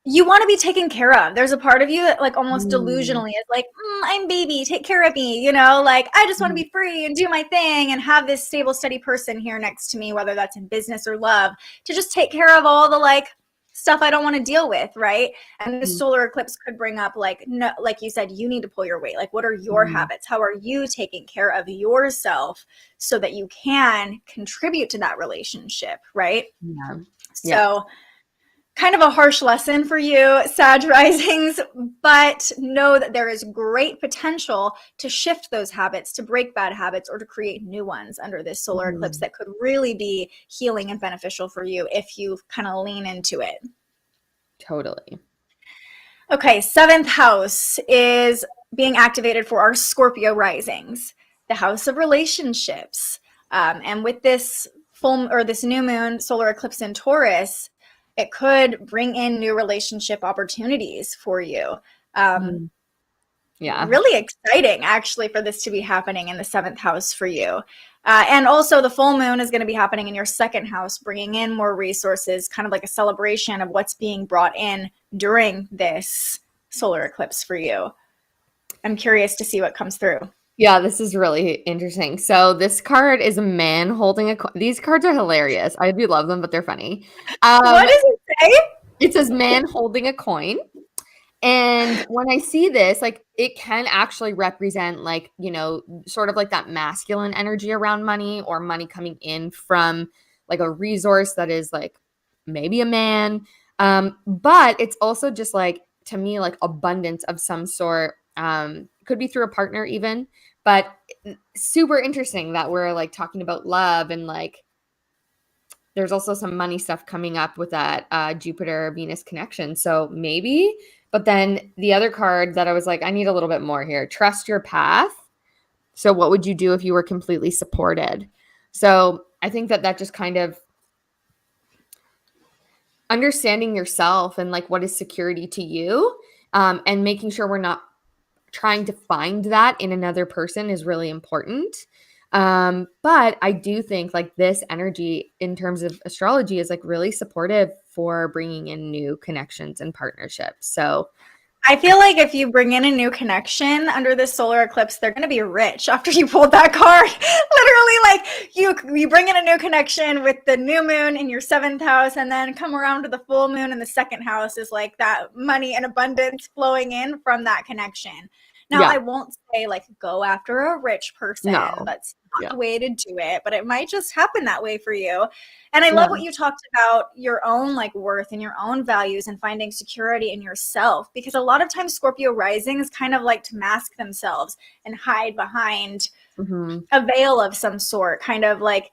[SPEAKER 5] You want to be taken care of. There's a part of you that like almost delusionally is like, I'm baby, take care of me, you know, like I just want to be free and do my thing and have this stable, steady person here next to me, whether that's in business or love, to just take care of all the like stuff I don't want to deal with, right? And the solar eclipse could bring up like, no, like you said, you need to pull your weight. Like, what are your habits? How are you taking care of yourself so that you can contribute to that relationship, right?
[SPEAKER 6] Yeah.
[SPEAKER 5] So kind of a harsh lesson for you, Sag risings, but know that there is great potential to shift those habits, to break bad habits, or to create new ones under this solar eclipse that could really be healing and beneficial for you if you kind of lean into it.
[SPEAKER 6] Totally.
[SPEAKER 5] Okay, 7th house is being activated for our Scorpio risings, the house of relationships. And with this this new moon solar eclipse in Taurus, it could bring in new relationship opportunities for you.
[SPEAKER 6] Yeah.
[SPEAKER 5] Really exciting, actually, for this to be happening in the 7th house for you. And also the full moon is going to be happening in your 2nd house, bringing in more resources, kind of like a celebration of what's being brought in during this solar eclipse for you. I'm curious to see what comes through.
[SPEAKER 6] Yeah, this is really interesting. So this card is a man holding a coin. These cards are hilarious. I do love them, but they're funny.
[SPEAKER 5] What does it say?
[SPEAKER 6] It says man holding a coin. And when I see this, like it can actually represent like, you know, sort of like that masculine energy around money, or money coming in from like a resource that is like maybe a man. But it's also just like, to me, like abundance of some sort. Could be through a partner even, but super interesting that we're like talking about love, and like there's also some money stuff coming up with that Jupiter Venus connection. So maybe, but then the other card that I was like, I need a little bit more here. Trust your path. So what would you do if you were completely supported? So I think that just kind of understanding yourself and like what is security to you, and making sure we're not trying to find that in another person is really important. But I do think like this energy in terms of astrology is like really supportive for bringing in new connections and partnerships. So
[SPEAKER 5] I feel like if you bring in a new connection under this solar eclipse, they're going to be rich after you pulled that card. Literally, like you bring in a new connection with the new moon in your 7th house, and then come around to the full moon in the 2nd house is like that money and abundance flowing in from that connection. Now, I won't say like go after a rich person. No. That's not the way to do it, but it might just happen that way for you. And I love what you talked about, your own like worth and your own values and finding security in yourself, because a lot of times Scorpio risings kind of like to mask themselves and hide behind a veil of some sort, kind of like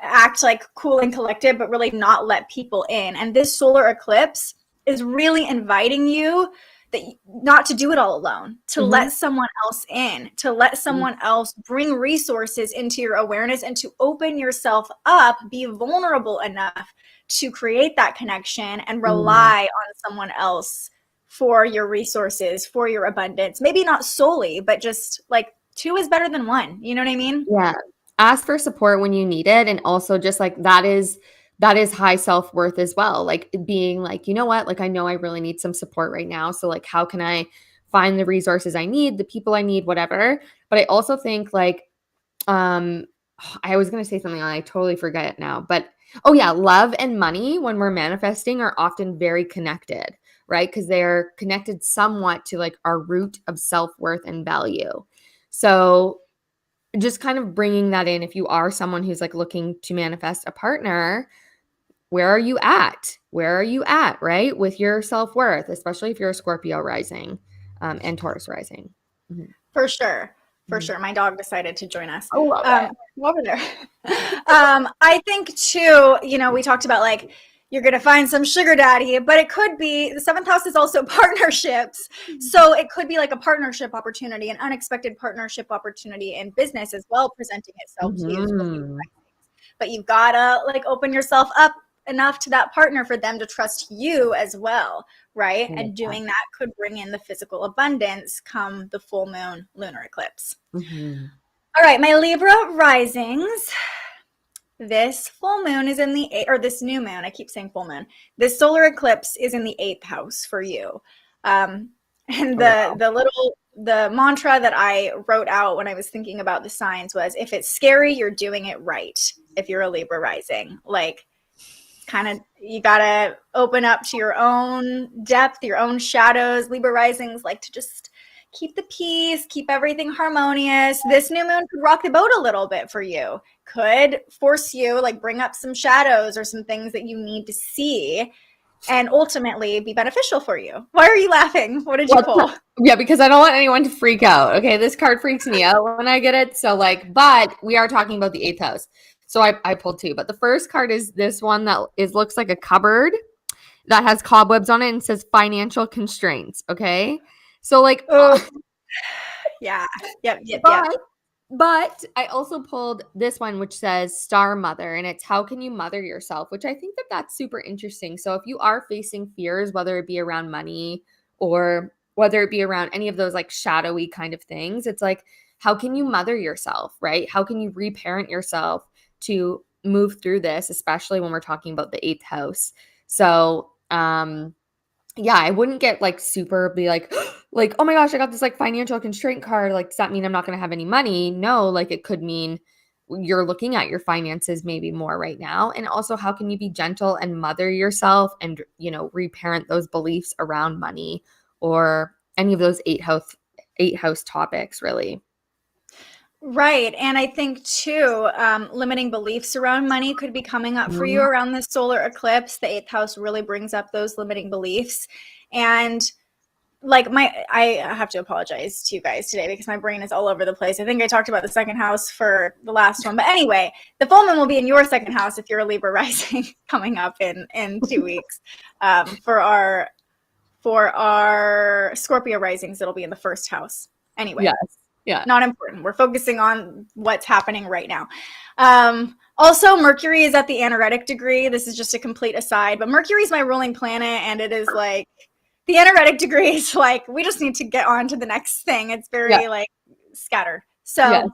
[SPEAKER 5] act like cool and collected, but really not let people in. And this solar eclipse is really inviting you not to do it all alone, to let someone else in, to let someone else bring resources into your awareness, and to open yourself up, be vulnerable enough to create that connection and rely on someone else for your resources, for your abundance. Maybe not solely, but just like 2 is better than 1. You know what I mean?
[SPEAKER 6] Yeah. Ask for support when you need it. And also just like that is high self-worth as well. Like being like, you know what, like I know I really need some support right now. So like, how can I find the resources I need, the people I need, whatever. But I also think like I was going to say something and I totally forget it now, but oh yeah, love and money when we're manifesting are often very connected, right? Because they're connected somewhat to like our root of self-worth and value. So just kind of bringing that in, if you are someone who's like looking to manifest a partner, where are you at? Where are you at, right? With your self-worth, especially if you're a Scorpio rising and Taurus rising. Mm-hmm.
[SPEAKER 5] For sure. For sure. My dog decided to join us.
[SPEAKER 6] Oh,
[SPEAKER 5] over there. I think too, you know, we talked about like, you're going to find some sugar daddy, but it could be the 7th house is also partnerships. So it could be like a partnership opportunity, an unexpected partnership opportunity in business as well, presenting itself to you. But you've got to like open yourself up enough to that partner for them to trust you as well, right? And doing that could bring in the physical abundance come the full moon lunar eclipse. All right, my Libra risings. This full moon is in the this new moon. I keep saying full moon. This solar eclipse is in the 8th house for you. And the mantra that I wrote out when I was thinking about the signs was, if it's scary, you're doing it right. If you're a Libra rising, like, kind of, you gotta open up to your own depth, your own shadows. Libra risings like to just keep the peace, keep everything harmonious. This new moon could rock the boat a little bit for you, could force you, like bring up some shadows or some things that you need to see, and ultimately be beneficial for you. Why are you laughing? What did you pull?
[SPEAKER 6] Yeah, because I don't want anyone to freak out. Okay, this card freaks me out when I get it. So like, but we are talking about the 8th house. So I pulled 2, but the first card is this one that looks like a cupboard that has cobwebs on it and says financial constraints. Okay. So like,
[SPEAKER 5] yeah.
[SPEAKER 6] But I also pulled this one, which says star mother, and it's how can you mother yourself, which I think that's super interesting. So if you are facing fears, whether it be around money or whether it be around any of those like shadowy kind of things, it's like, how can you mother yourself, right? How can you reparent yourself to move through this, especially when we're talking about the 8th house? So, yeah, I wouldn't get like super be like, oh my gosh, I got this like financial constraint card. Like, does that mean I'm not going to have any money? No, like it could mean you're looking at your finances maybe more right now. And also, how can you be gentle and mother yourself and, you know, reparent those beliefs around money or any of those 8th house topics, really.
[SPEAKER 5] Right. And I think too, limiting beliefs around money could be coming up for you around this solar eclipse. The 8th house really brings up those limiting beliefs. And like I have to apologize to you guys today because my brain is all over the place. I think I talked about the 2nd house for the last one. But anyway, the full moon will be in your 2nd house if you're a Libra rising coming up in 2 weeks. For our Scorpio risings, it'll be in the 1st house. Anyway.
[SPEAKER 6] Yes. Yeah.
[SPEAKER 5] Not important. We're focusing on what's happening right now. Also, Mercury is at the anaretic degree. This is just a complete aside, but Mercury is my ruling planet, and it is like the anaretic degree is like, we just need to get on to the next thing. It's very like scattered. So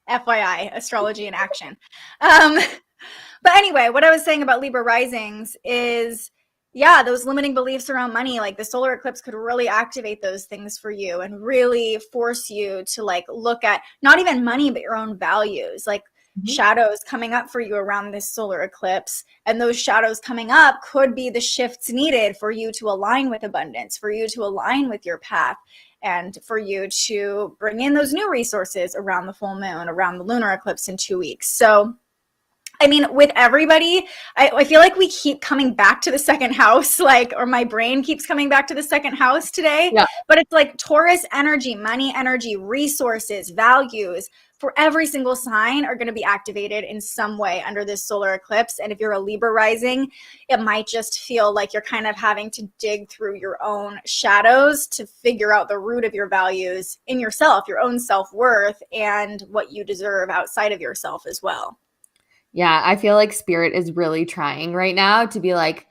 [SPEAKER 5] FYI, astrology in action. But anyway, what I was saying about Libra risings is, yeah, those limiting beliefs around money, like the solar eclipse could really activate those things for you and really force you to like look at not even money, but your own values, like shadows coming up for you around this solar eclipse. And those shadows coming up could be the shifts needed for you to align with abundance, for you to align with your path, and for you to bring in those new resources around the full moon, around the lunar eclipse in 2 weeks. So I mean, with everybody, I feel like we keep coming back to the 2nd house, like, or my brain keeps coming back to the 2nd house today. Yeah. But it's like Taurus energy, money energy, resources, values for every single sign are going to be activated in some way under this solar eclipse. And if you're a Libra rising, it might just feel like you're kind of having to dig through your own shadows to figure out the root of your values in yourself, your own self-worth, and what you deserve outside of yourself as well.
[SPEAKER 6] Yeah, I feel like spirit is really trying right now to be like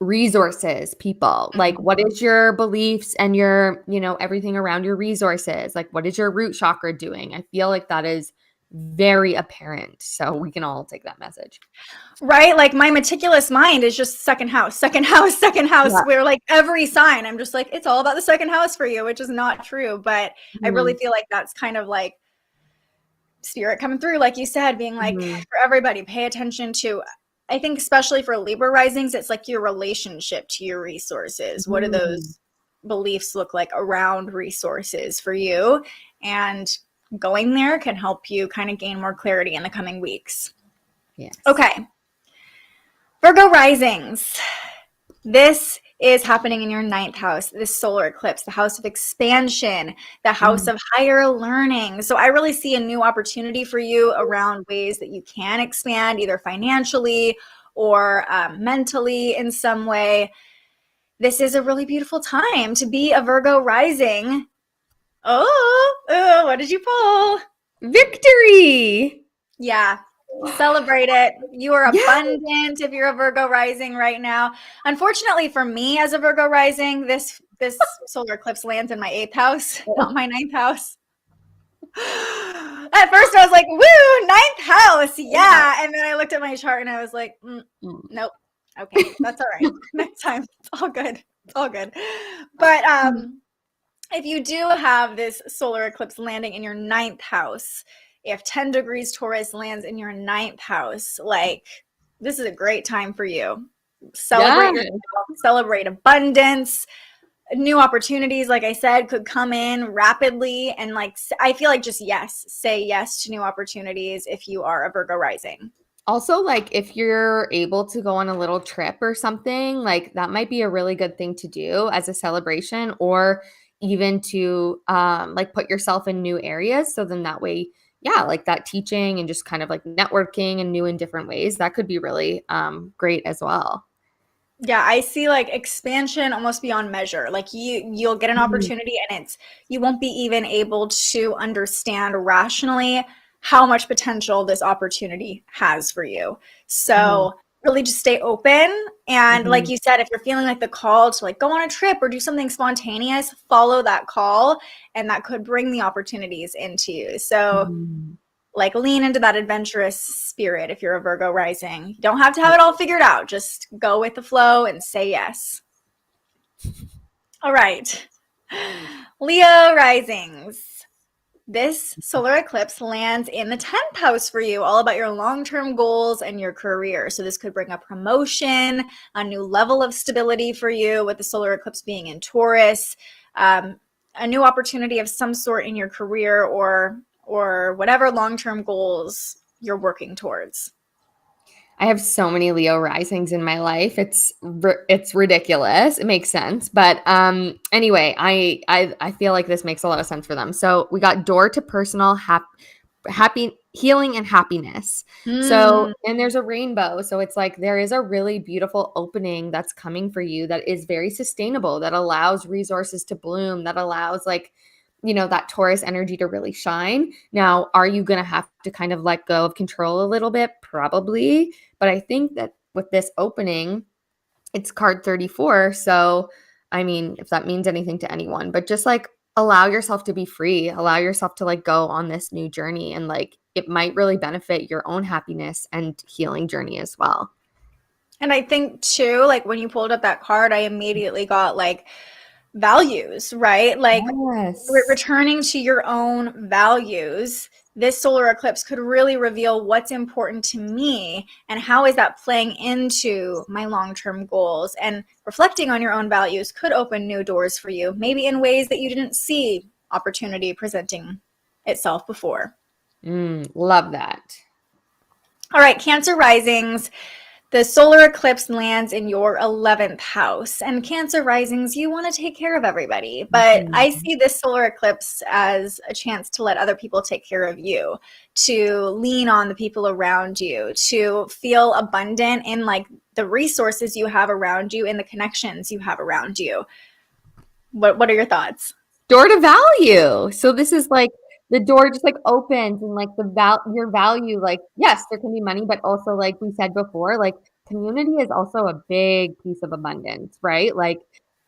[SPEAKER 6] resources, people. Like, what is your beliefs and your, you know, everything around your resources? Like, what is your root chakra doing? I feel like that is very apparent. So we can all take that message.
[SPEAKER 5] Right? Like my meticulous mind is just 2nd house, 2nd house, 2nd house. Yeah. Where like every sign, I'm just like, it's all about the 2nd house for you, which is not true. But I really feel like that's kind of like spirit coming through, like you said, being like,
[SPEAKER 6] Mhm.
[SPEAKER 5] for everybody, pay attention to, I think especially for Libra risings, it's like your relationship to your resources. What do those beliefs look like around resources for you? And going there can help you kind of gain more clarity in the coming weeks.
[SPEAKER 6] Yes.
[SPEAKER 5] Okay. Virgo risings. This is happening in your 9th house, this solar eclipse, the house of expansion, the house of higher learning. So I really see a new opportunity for you around ways that you can expand, either financially or mentally in some way. This is a really beautiful time to be a Virgo rising. Oh, what did you pull?
[SPEAKER 6] Victory.
[SPEAKER 5] Yeah. Celebrate it. You are
[SPEAKER 6] Yes.
[SPEAKER 5] abundant if you're a Virgo rising right now. Unfortunately for me as a Virgo rising, this solar eclipse lands in my 8th house, not my 9th house. At first I was like, woo, 9th house. Yeah. And then I looked at my chart and I was like, nope. Okay, that's all right. Next time. It's all good. It's all good. But if you do have this solar eclipse landing in your 9th house, if 10 degrees Taurus lands in your 9th house, like, this is a great time for you. Celebrate yourself, celebrate abundance. New opportunities, like I said, could come in rapidly. And like, I feel like just say yes to new opportunities if you are a Virgo rising.
[SPEAKER 6] Also, like, if you're able to go on a little trip or something, like, that might be a really good thing to do as a celebration, or even to like put yourself in new areas. So then that way, yeah, like that teaching and just kind of like networking and new in different ways, that could be really great as well.
[SPEAKER 5] Yeah, I see like expansion almost beyond measure. Like you'll get an opportunity and you won't be even able to understand rationally how much potential this opportunity has for you. So really just stay open. And like you said, if you're feeling like the call to like go on a trip or do something spontaneous, follow that call, and that could bring the opportunities into you. So like lean into that adventurous spirit if you're a Virgo rising. You don't have to have it all figured out. Just go with the flow and say yes. All right. Leo risings. This solar eclipse lands in the 10th house for you, all about your long-term goals and your career. So this could bring a promotion, a new level of stability for you with the solar eclipse being in Taurus, a new opportunity of some sort in your career or whatever long-term goals you're working towards.
[SPEAKER 6] I have so many Leo risings in my life. It's ridiculous. It makes sense. But anyway, I feel like this makes a lot of sense for them. So we got door to personal happy healing and happiness. So, and there's a rainbow. So it's like there is a really beautiful opening that's coming for you that is very sustainable, that allows resources to bloom, that allows like, you know, that Taurus energy to really shine. Now, are you going to have to kind of let go of control a little bit? Probably. But I think that with this opening, it's card 34. So, I mean, if that means anything to anyone, but just like allow yourself to be free, allow yourself to like go on this new journey, and like it might really benefit your own happiness and healing journey as well.
[SPEAKER 5] And I think too, like when you pulled up that card, I immediately got like values, right? Like returning to your own values. This solar eclipse could really reveal what's important to me and how is that playing into my long-term goals. And reflecting on your own values could open new doors for you, maybe in ways that you didn't see opportunity presenting itself before.
[SPEAKER 6] Love that.
[SPEAKER 5] All right, Cancer risings. The solar eclipse lands in your 11th house, and Cancer risings, you want to take care of everybody. But I see this solar eclipse as a chance to let other people take care of you, to lean on the people around you, to feel abundant in like the resources you have around you and the connections you have around you. What are your thoughts?
[SPEAKER 6] Door to value. So this is like the door just like opens, and like your value, like, yes, there can be money, but also like we said before, like community is also a big piece of abundance, right? Like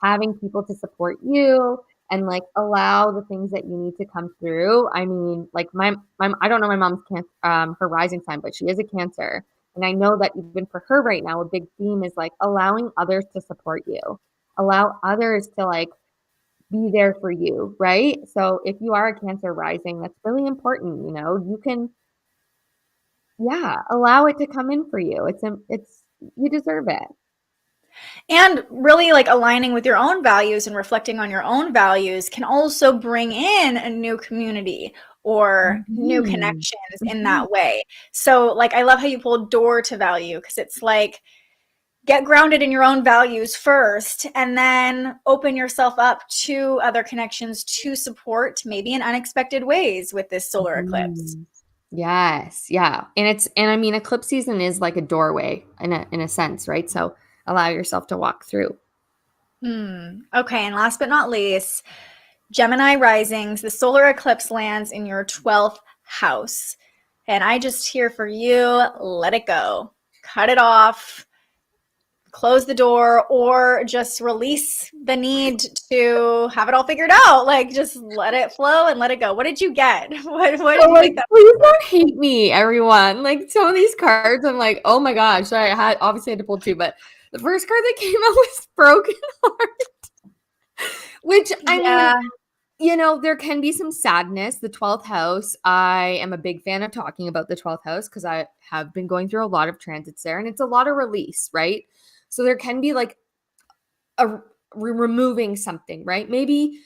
[SPEAKER 6] having people to support you and like allow the things that you need to come through. I mean, like my I don't know my mom's her rising sign, but she is a Cancer. And I know that even for her right now, a big theme is like allowing others to support you, allow others to like be there for you, right? So if you are a Cancer rising, that's really important. You can, allow it to come in for you. You deserve it.
[SPEAKER 5] And really like aligning with your own values and reflecting on your own values can also bring in a new community or new connections in that way. So like, I love how you pulled door to value, because it's like, get grounded in your own values first, and then open yourself up to other connections to support maybe in unexpected ways with this solar eclipse.
[SPEAKER 6] Yes. Yeah. And I mean, eclipse season is like a doorway in a sense, right? So allow yourself to walk through.
[SPEAKER 5] Okay. And last but not least, Gemini risings, the solar eclipse lands in your 12th house. And I just hear for you, let it go, cut it off, close the door, or just release the need to have it all figured out. Like, just let it flow and let it go. What did you get? What did you think that?
[SPEAKER 6] Please don't hate me, everyone. Like, some of these cards, I'm like, oh my gosh. I obviously had to pull two, but the first card that came out was broken heart. Which, I mean, there can be some sadness. The 12th house, I am a big fan of talking about the 12th house because I have been going through a lot of transits there, and it's a lot of release, right? So there can be like removing something, right? Maybe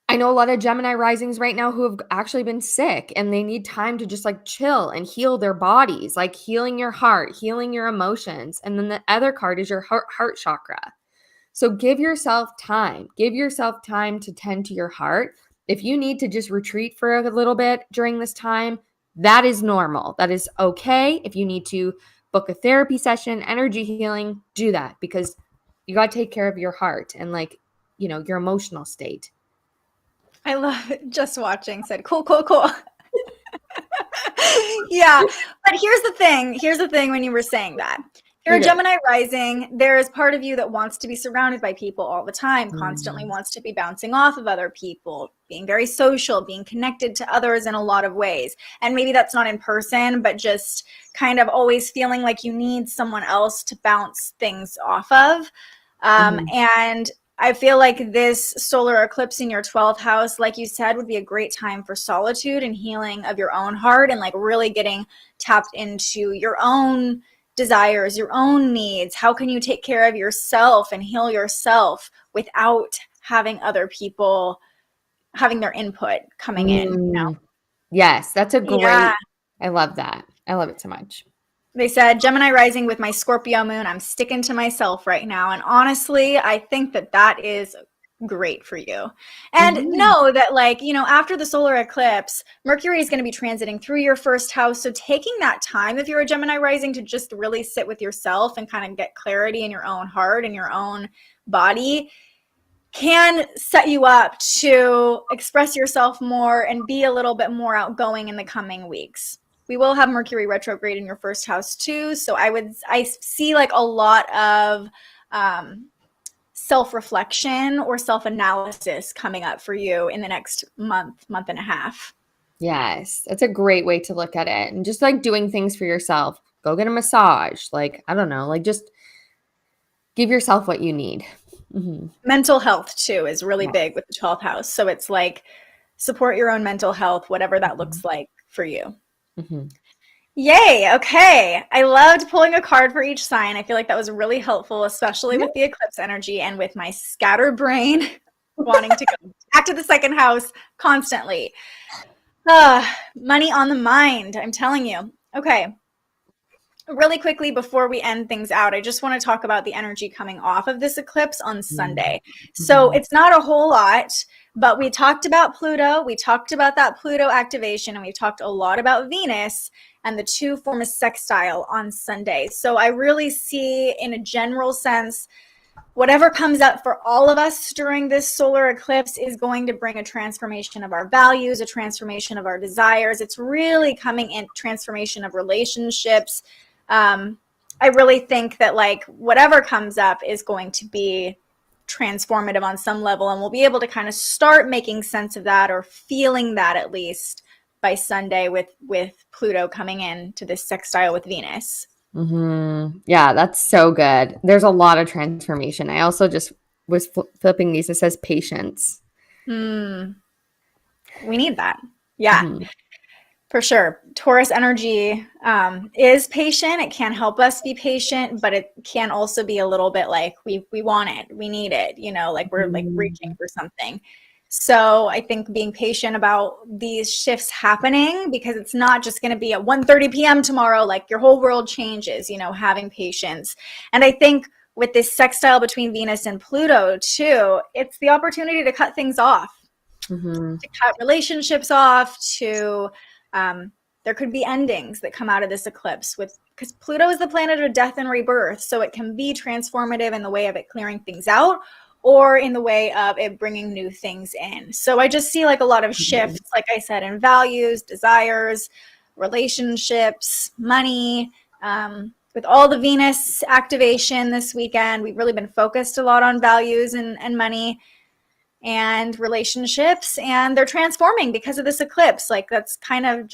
[SPEAKER 6] I know a lot of Gemini risings right now who have actually been sick, and they need time to just like chill and heal their bodies, like healing your heart, healing your emotions. And then the other card is your heart chakra. So give yourself time. Give yourself time to tend to your heart. If you need to just retreat for a little bit during this time, that is normal. That is okay. If you need to book a therapy session, energy healing, do that, because you got to take care of your heart and your emotional state.
[SPEAKER 5] I love it. Just watching said, cool. Yeah. But here's the thing when you were saying that. You're a Gemini rising. There is part of you that wants to be surrounded by people all the time, constantly wants to be bouncing off of other people, being very social, being connected to others in a lot of ways. And maybe that's not in person, but just kind of always feeling like you need someone else to bounce things off of. And I feel like this solar eclipse in your 12th house, like you said, would be a great time for solitude and healing of your own heart, and like really getting tapped into your own desires, your own needs. How can you take care of yourself and heal yourself without having other people having their input coming in?
[SPEAKER 6] Yes, that's a great, I love that. I love it so much.
[SPEAKER 5] They said, Gemini rising with my Scorpio moon, I'm sticking to myself right now. And honestly, I think that is great for you. And know that after the solar eclipse, Mercury is going to be transiting through your first house. So taking that time, if you're a Gemini rising, to just really sit with yourself and kind of get clarity in your own heart and your own body can set you up to express yourself more and be a little bit more outgoing in the coming weeks. We will have Mercury retrograde in your first house too. So I see like a lot of self-reflection or self-analysis coming up for you in the next month and a half.
[SPEAKER 6] Yes, that's a great way to look at it. And just like doing things for yourself, go get a massage. Like, I don't know, like just give yourself what you need.
[SPEAKER 5] Mental health too is really big with the 12th house. So it's like support your own mental health, whatever that looks like for you. Yay. Okay. I loved pulling a card for each sign. I feel like that was really helpful, especially with the eclipse energy and with my scattered brain wanting to go back to the second house constantly. Money on the mind, I'm telling you. Okay. Really quickly before we end things out, I just want to talk about the energy coming off of this eclipse on Sunday. So it's not a whole lot, but we talked about Pluto. We talked about that Pluto activation, and we talked a lot about Venus, and the two form a sextile on Sunday. So I really see, in a general sense, whatever comes up for all of us during this solar eclipse is going to bring a transformation of our values, a transformation of our desires. It's really coming in transformation of relationships. I really think that whatever comes up is going to be transformative on some level, and we'll be able to kind of start making sense of that, or feeling that at least by Sunday with Pluto coming in to this sextile with Venus.
[SPEAKER 6] Yeah, that's so good. There's a lot of transformation. I also just was flipping these. It says patience.
[SPEAKER 5] We need that. Yeah. For sure. Taurus energy is patient. It can help us be patient, but it can also be a little bit like we want it, we need it, like we're like reaching for something. So I think being patient about these shifts happening, because it's not just going to be at 1:30 p.m. tomorrow, like your whole world changes, having patience. And I think with this sextile between Venus and Pluto too, it's the opportunity to cut things off, to cut relationships off, to there could be endings that come out of this eclipse because Pluto is the planet of death and rebirth. So it can be transformative in the way of it clearing things out or in the way of it bringing new things in. So I just see like a lot of shifts, like I said, in values, desires, relationships, money. With all the Venus activation this weekend, we've really been focused a lot on values and money and relationships, and they're transforming because of this eclipse. Like that's kind of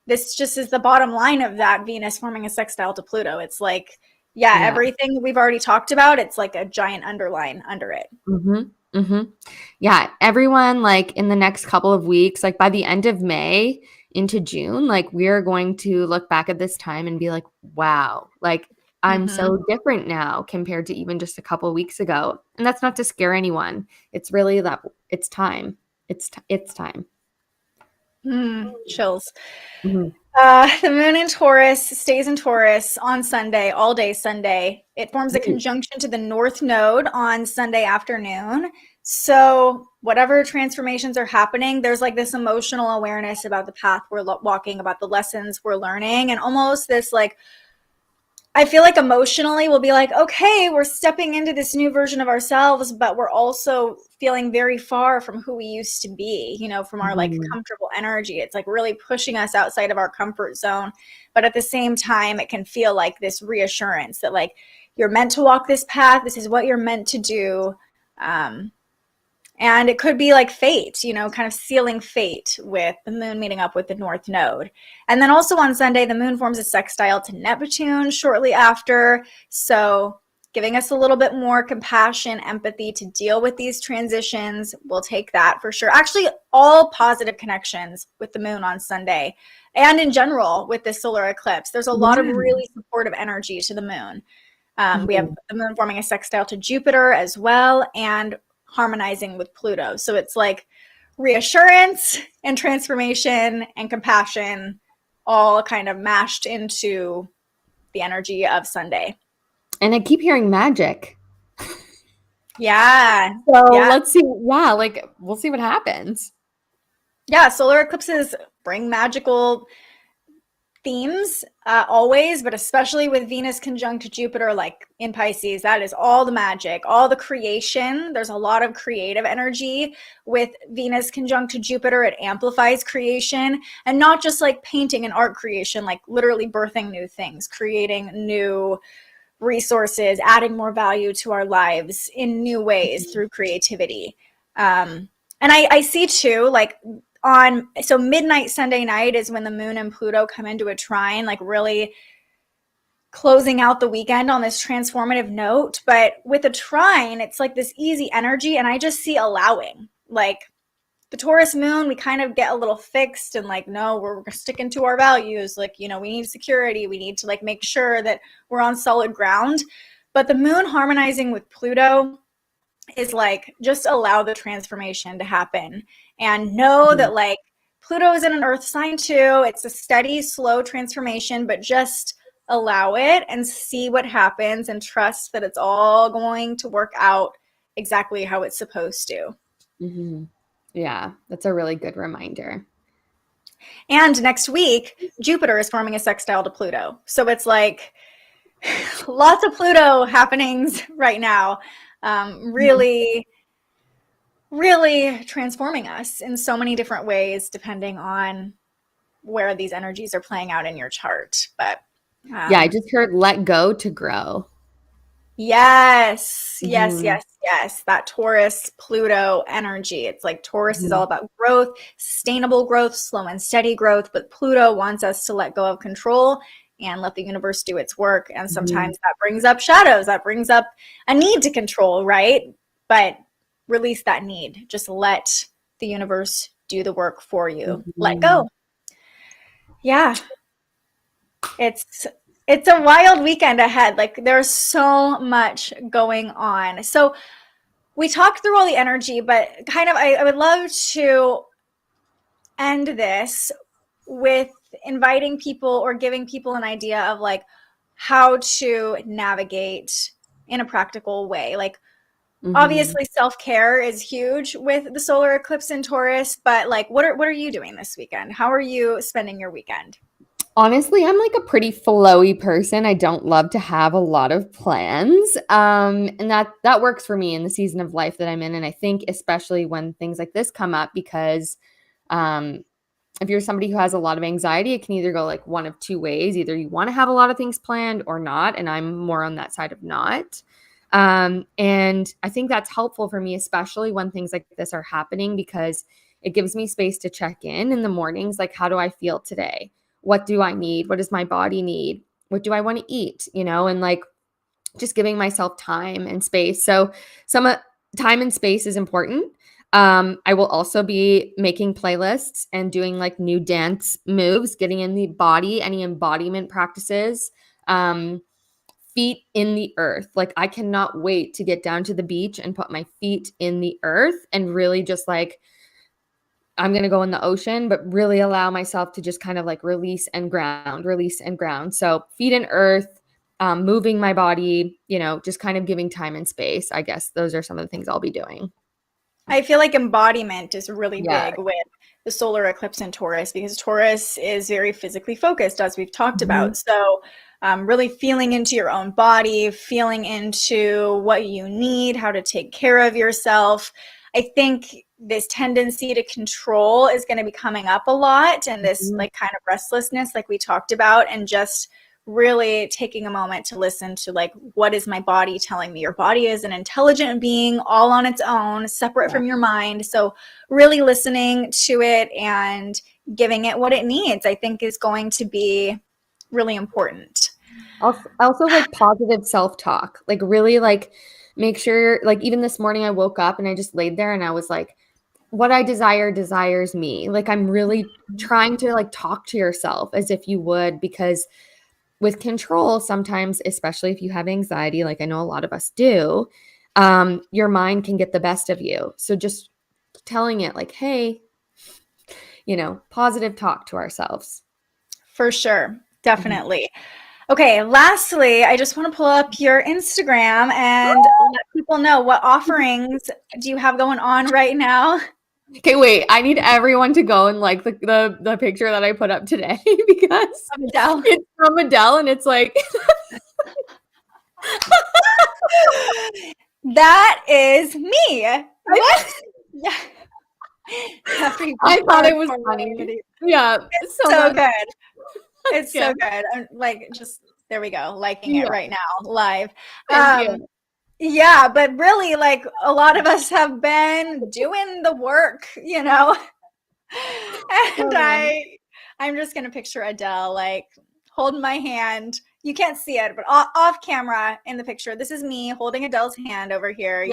[SPEAKER 5] this is the bottom line of that Venus forming a sextile to Pluto. It's like, everything we've already talked about, it's like a giant underline under it.
[SPEAKER 6] Yeah, everyone, like in the next couple of weeks, like by the end of May into June, like we're going to look back at this time and be like, wow, like I'm so different now compared to even just a couple of weeks ago. And that's not to scare anyone. It's really that it's time. It's time.
[SPEAKER 5] Chills. The moon in Taurus stays in Taurus on Sunday, all day Sunday. It forms a conjunction to the North Node on Sunday afternoon. So whatever transformations are happening, there's like this emotional awareness about the path we're walking, about the lessons we're learning, and almost this like, I feel like emotionally we'll be like, okay, we're stepping into this new version of ourselves, but we're also feeling very far from who we used to be, from our like comfortable energy. It's like really pushing us outside of our comfort zone. But at the same time, it can feel like this reassurance that like you're meant to walk this path. This is what you're meant to do. And it could be like fate, kind of sealing fate with the moon meeting up with the North Node. And then also on Sunday, the moon forms a sextile to Neptune shortly after. So giving us a little bit more compassion, empathy to deal with these transitions. We'll take that for sure. Actually, all positive connections with the moon on Sunday and in general with this solar eclipse. There's a lot of really supportive energy to the moon. We have the moon forming a sextile to Jupiter as well, and harmonizing with Pluto. So it's like reassurance and transformation and compassion all kind of mashed into the energy of Sunday.
[SPEAKER 6] And I keep hearing magic.
[SPEAKER 5] Yeah.
[SPEAKER 6] So let's see. Yeah, like we'll see what happens.
[SPEAKER 5] Yeah, solar eclipses bring magical themes always, but especially with Venus conjunct Jupiter, like in Pisces, that is all the magic, all the creation. There's a lot of creative energy with Venus conjunct Jupiter. It amplifies creation, and not just like painting and art creation, like literally birthing new things, creating new resources, adding more value to our lives in new ways through creativity. And I see too, like so midnight Sunday night is when the moon and Pluto come into a trine, like really closing out the weekend on this transformative note. But with a trine, it's like this easy energy, and I just see allowing. Like the Taurus moon, we kind of get a little fixed and like, no, we're sticking to our values. Like, we need security. We need to like make sure that we're on solid ground. But the moon harmonizing with Pluto is like, just allow the transformation to happen. And know that like Pluto is in an earth sign too. It's a steady, slow transformation, but just allow it and see what happens and trust that it's all going to work out exactly how it's supposed to.
[SPEAKER 6] Yeah, that's a really good reminder.
[SPEAKER 5] And next week, Jupiter is forming a sextile to Pluto. So it's like lots of Pluto happenings right now. Really transforming us in so many different ways, depending on where these energies are playing out in your chart. But
[SPEAKER 6] yeah, I just heard let go to grow.
[SPEAKER 5] Yes. That Taurus Pluto energy. It's like Taurus is all about growth, sustainable growth, slow and steady growth. But Pluto wants us to let go of control and let the universe do its work. And sometimes that brings up shadows. That brings up a need to control, right? But release that need. Just let the universe do the work for you. Let
[SPEAKER 6] Mm-hmm.
[SPEAKER 5] go. Yeah. It's a wild weekend ahead. Like there's so much going on. So we talked through all the energy, but kind of I would love to end this with inviting people or giving people an idea of like how to navigate in a practical way. Like obviously self-care is huge with the solar eclipse in Taurus, but like what are you doing this weekend? How are you spending your weekend?
[SPEAKER 6] Honestly, I'm like a pretty flowy person. I don't love to have a lot of plans. And that works for me in the season of life that I'm in. And I think especially when things like this come up, because if you're somebody who has a lot of anxiety, it can either go like one of two ways. Either you want to have a lot of things planned or not. And I'm more on that side of not. And I think that's helpful for me, especially when things like this are happening, because it gives me space to check in the mornings. Like, how do I feel today? What do I need? What does my body need? What do I want to eat? And like just giving myself time and space. So some time and space is important. I will also be making playlists and doing like new dance moves, getting in the body, any embodiment practices, feet in the earth. Like I cannot wait to get down to the beach and put my feet in the earth and really just like, I'm going to go in the ocean, but really allow myself to just kind of like release and ground. So feet in earth, moving my body, just kind of giving time and space. I guess those are some of the things I'll be doing.
[SPEAKER 5] I feel like embodiment is really big with the solar eclipse in Taurus, because Taurus is very physically focused, as we've talked about. So really feeling into your own body, feeling into what you need, how to take care of yourself. I think this tendency to control is going to be coming up a lot, and this like kind of restlessness like we talked about, and just really taking a moment to listen to like, what is my body telling me? Your body is an intelligent being all on its own, separate from your mind. So really listening to it and giving it what it needs, I think is going to be really important.
[SPEAKER 6] Also like positive self-talk, like really like make sure, like even this morning I woke up and I just laid there and I was like, what I desire desires me. Like I'm really trying to like talk to yourself as if you would, because with control, sometimes, especially if you have anxiety, like I know a lot of us do, your mind can get the best of you. So just telling it like, hey, positive talk to ourselves.
[SPEAKER 5] For sure. Definitely. Okay. Lastly, I just want to pull up your Instagram and let people know, what offerings do you have going on right now?
[SPEAKER 6] Okay, wait. I need everyone to go and like the picture that I put up today, because it's from Adele and it's like
[SPEAKER 5] that is me. What? Yeah.
[SPEAKER 6] I thought it was funny. Yeah.
[SPEAKER 5] It's so good. It's so good. I'm like, just there we go, liking it right now live. Yeah, but really, like a lot of us have been doing the work, and I'm just gonna picture Adele like holding my hand. You can't see it, but off camera in the picture, this is me holding Adele's hand over here.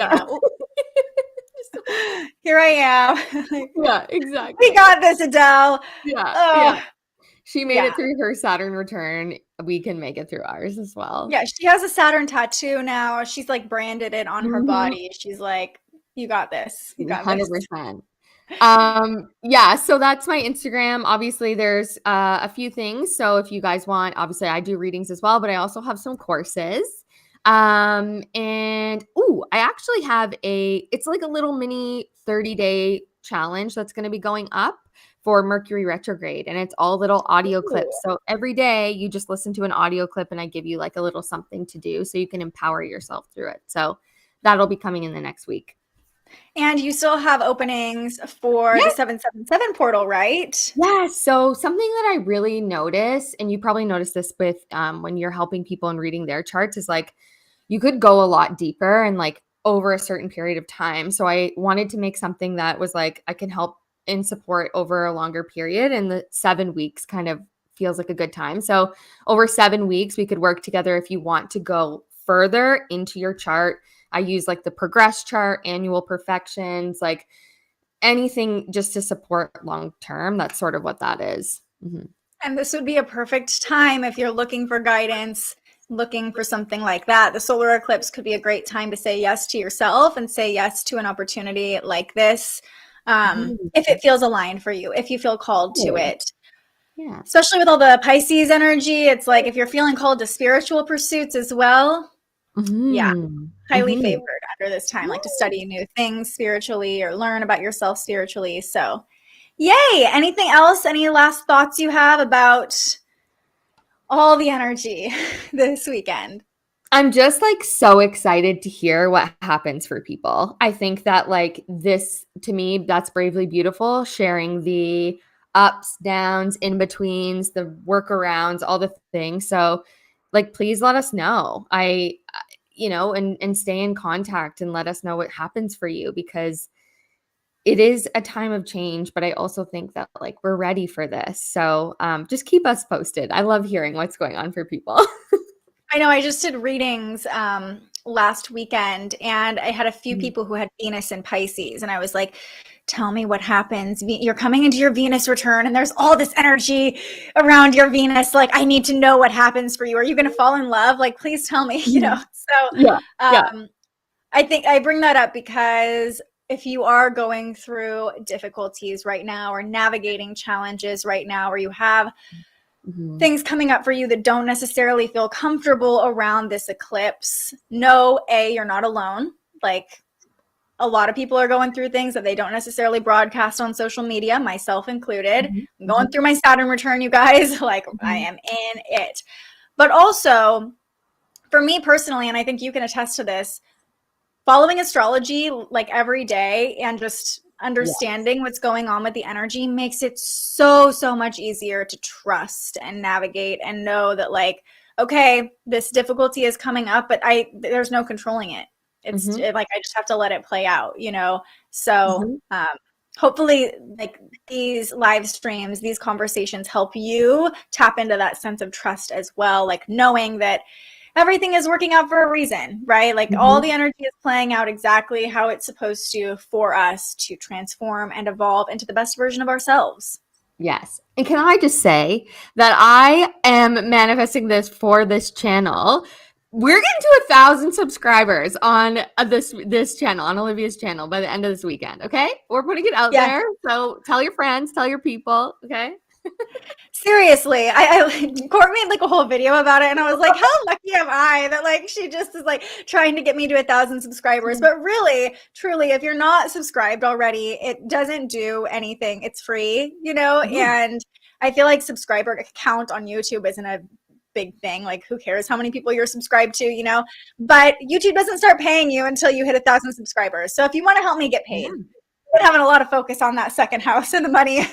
[SPEAKER 5] Here I am.
[SPEAKER 6] Yeah, exactly.
[SPEAKER 5] We got this, Adele.
[SPEAKER 6] Yeah. She made it through her Saturn return. We can make it through ours as well.
[SPEAKER 5] Yeah, she has a Saturn tattoo now. She's like branded it on her body. She's like, you got this. You got 100%.
[SPEAKER 6] This. So that's my Instagram. Obviously, there's a few things. So if you guys want, obviously I do readings as well, but I also have some courses. I actually have it's like a little mini 30-day challenge that's going to be going up for Mercury retrograde, and it's all little audio clips. So every day you just listen to an audio clip and I give you like a little something to do so you can empower yourself through it. So that'll be coming in the next week.
[SPEAKER 5] And you still have openings for the 777 portal, right?
[SPEAKER 6] Yes. So something that I really notice, and you probably notice this with when you're helping people and reading their charts, is like you could go a lot deeper and like over a certain period of time. So I wanted to make something that was like I can help in support over a longer period, and the 7 weeks kind of feels like a good time. So over 7 weeks, we could work together if you want to go further into your chart, I use like the progress chart, annual perfections, like anything just to support long term. That's sort of what that is. Mm-hmm.
[SPEAKER 5] And this would be a perfect time if you're looking for guidance, looking for something like that. The solar eclipse could be a great time to say yes to yourself and say yes to an opportunity like this. If it feels aligned for you, if you feel called to it.
[SPEAKER 6] Yeah.
[SPEAKER 5] Especially with all the Pisces energy, it's like if you're feeling called to spiritual pursuits as well, yeah, highly favored under this time, like to study new things spiritually or learn about yourself spiritually. So yay. Anything else? Any last thoughts you have about all the energy this weekend?
[SPEAKER 6] I'm just like so excited to hear what happens for people. I think that like this, to me, that's bravely beautiful, sharing the ups, downs, in betweens, the workarounds, all the things. So like, please let us know. And stay in contact and let us know what happens for you, because it is a time of change, but I also think that like we're ready for this. So just keep us posted. I love hearing what's going on for people.
[SPEAKER 5] I know I just did readings last weekend, and I had a few people who had Venus in Pisces, and I was like, tell me what happens. You're coming into your Venus return and there's all this energy around your Venus. Like, I need to know what happens for you. Are you going to fall in love? Like, please tell me, So I think I bring that up because if you are going through difficulties right now or navigating challenges right now, or you have things coming up for you that don't necessarily feel comfortable around this eclipse, know, you're not alone. Like, a lot of people are going through things that they don't necessarily broadcast on social media, myself included. I'm going through my Saturn return, you guys. Like, I am in it. But also, for me personally, and I think you can attest to this, following astrology like every day and just understanding what's going on with the energy makes it so much easier to trust and navigate and know that, like, okay, this difficulty is coming up, but there's no controlling it. It's like, I just have to let it play out, So hopefully like these live streams, these conversations help you tap into that sense of trust as well. Like, knowing that everything is working out for a reason, right? Like, all the energy is playing out exactly how it's supposed to for us to transform and evolve into the best version of ourselves.
[SPEAKER 6] Yes. And can I just say that I am manifesting this for this channel. We're getting to 1,000 subscribers on this channel, on Olivia's channel, by the end of this weekend. Okay, we're putting it out there. So tell your friends, tell your people. Okay.
[SPEAKER 5] Seriously, Court made like a whole video about it, and I was like, how lucky am I that like she just is like trying to get me to 1,000 subscribers. But really, truly, if you're not subscribed already, it doesn't do anything. It's free, and I feel like subscriber count on YouTube isn't a big thing. Like, who cares how many people you're subscribed to, but YouTube doesn't start paying you until you hit 1,000 subscribers. So if you want to help me get paid, we're having a lot of focus on that second house and the money and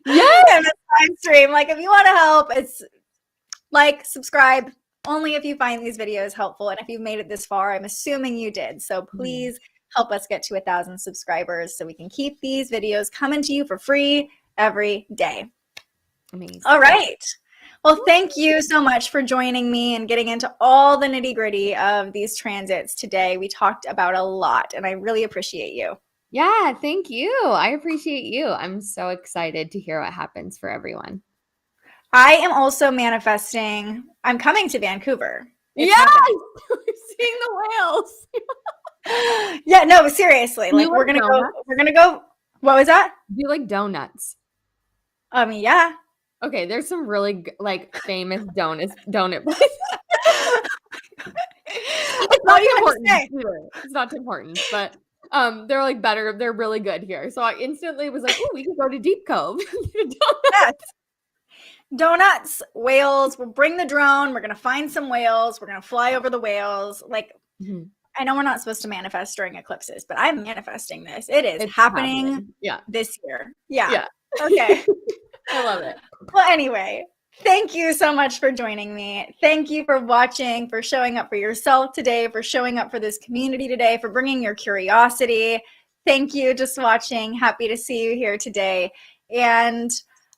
[SPEAKER 5] the live stream. Like, if you want to help, it's like, subscribe only if you find these videos helpful. And if you've made it this far, I'm assuming you did. So please help us get to 1,000 subscribers so we can keep these videos coming to you for free every day.
[SPEAKER 6] Amazing.
[SPEAKER 5] All right. Well, thank you so much for joining me and getting into all the nitty-gritty of these transits today. We talked about a lot, and I really appreciate you.
[SPEAKER 6] Yeah, thank you. I appreciate you. I'm so excited to hear what happens for everyone.
[SPEAKER 5] I am also manifesting. I'm coming to Vancouver.
[SPEAKER 6] Yes! We're seeing the whales.
[SPEAKER 5] Yeah, no, seriously. Like, we're gonna go. What was that?
[SPEAKER 6] Do you like donuts?
[SPEAKER 5] Yeah.
[SPEAKER 6] Okay, there's some really like famous donut places. It's not important. It's not important, but they're like better. They're really good here. So I instantly was like, "Oh, we can go to Deep Cove."
[SPEAKER 5] Donuts, whales. We'll bring the drone. We're gonna find some whales. We're gonna fly over the whales. Like, I know we're not supposed to manifest during eclipses, but I'm manifesting this. It's happening. This year. Yeah. Okay.
[SPEAKER 6] I love it.
[SPEAKER 5] Well, anyway, thank you so much for joining me. Thank you for watching, for showing up for yourself today, for showing up for this community today, for bringing your curiosity. Thank you just watching. Happy to see you here today. And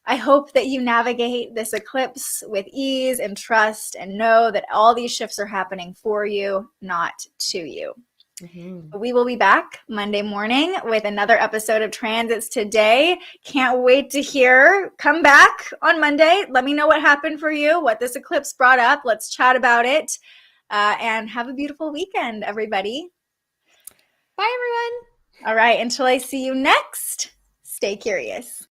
[SPEAKER 5] I hope that you navigate this eclipse with ease and trust, and know that all these shifts are happening for you, not to you. We will be back Monday morning with another episode of Transits Today. Can't wait to hear. Come back on Monday. Let me know what happened for you, what this eclipse brought up. Let's chat about it. And have a beautiful weekend, everybody.
[SPEAKER 6] Bye, everyone.
[SPEAKER 5] All right. Until I see you next, stay curious.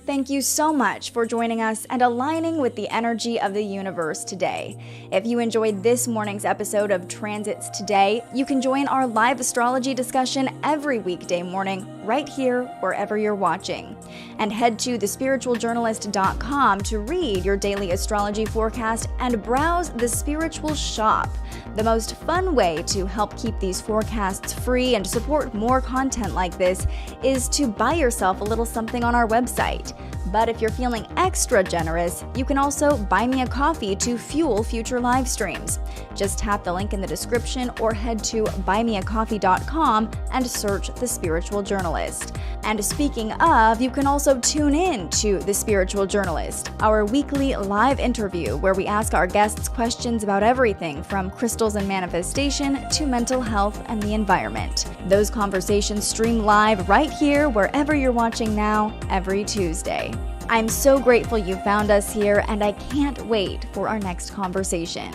[SPEAKER 5] Thank you so much for joining us and aligning with the energy of the universe today. If you enjoyed this morning's episode of Transits Today, you can join our live astrology discussion every weekday morning right here wherever you're watching. And head to thespiritualjournalist.com to read your daily astrology forecast and browse the Spiritual Shop. The most fun way to help keep these forecasts free and support more content like this is to buy yourself a little something on our website. But if you're feeling extra generous, you can also buy me a coffee to fuel future live streams. Just tap the link in the description or head to buymeacoffee.com and search The Spiritual Journalist. And speaking of, you can also tune in to The Spiritual Journalist, our weekly live interview where we ask our guests questions about everything from crystals and manifestation to mental health and the environment. Those conversations stream live right here wherever you're watching now every Tuesday. I'm so grateful you found us here, and I can't wait for our next conversation.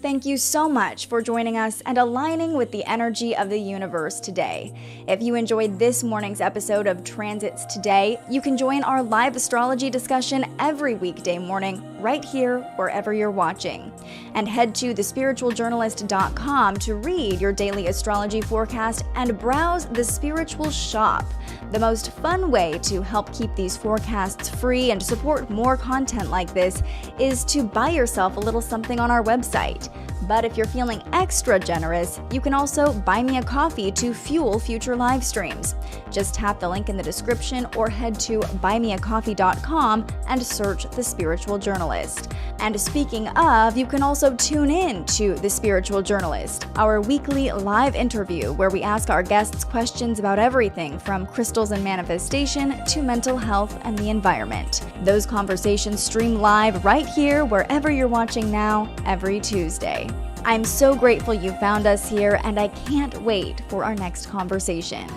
[SPEAKER 5] thank you so much for joining us and aligning with the energy of the universe today. If you enjoyed this morning's episode of Transits Today, you can join our live astrology discussion every weekday morning right here wherever you're watching. And head to thespiritualjournalist.com to read your daily astrology forecast and browse the Spiritual Shop. The most fun way to help keep these forecasts free and support more content like this is to buy yourself a little something on our website. But if you're feeling extra generous, you can also buy me a coffee to fuel future live streams. Just tap the link in the description or head to buymeacoffee.com and search The Spiritual Journalist. And speaking of, you can also tune in to The Spiritual Journalist, our weekly live interview where we ask our guests questions about everything from crystals and manifestation to mental health and the environment. Those conversations stream live right here wherever you're watching now every Tuesday. I'm so grateful you found us here, and I can't wait for our next conversation.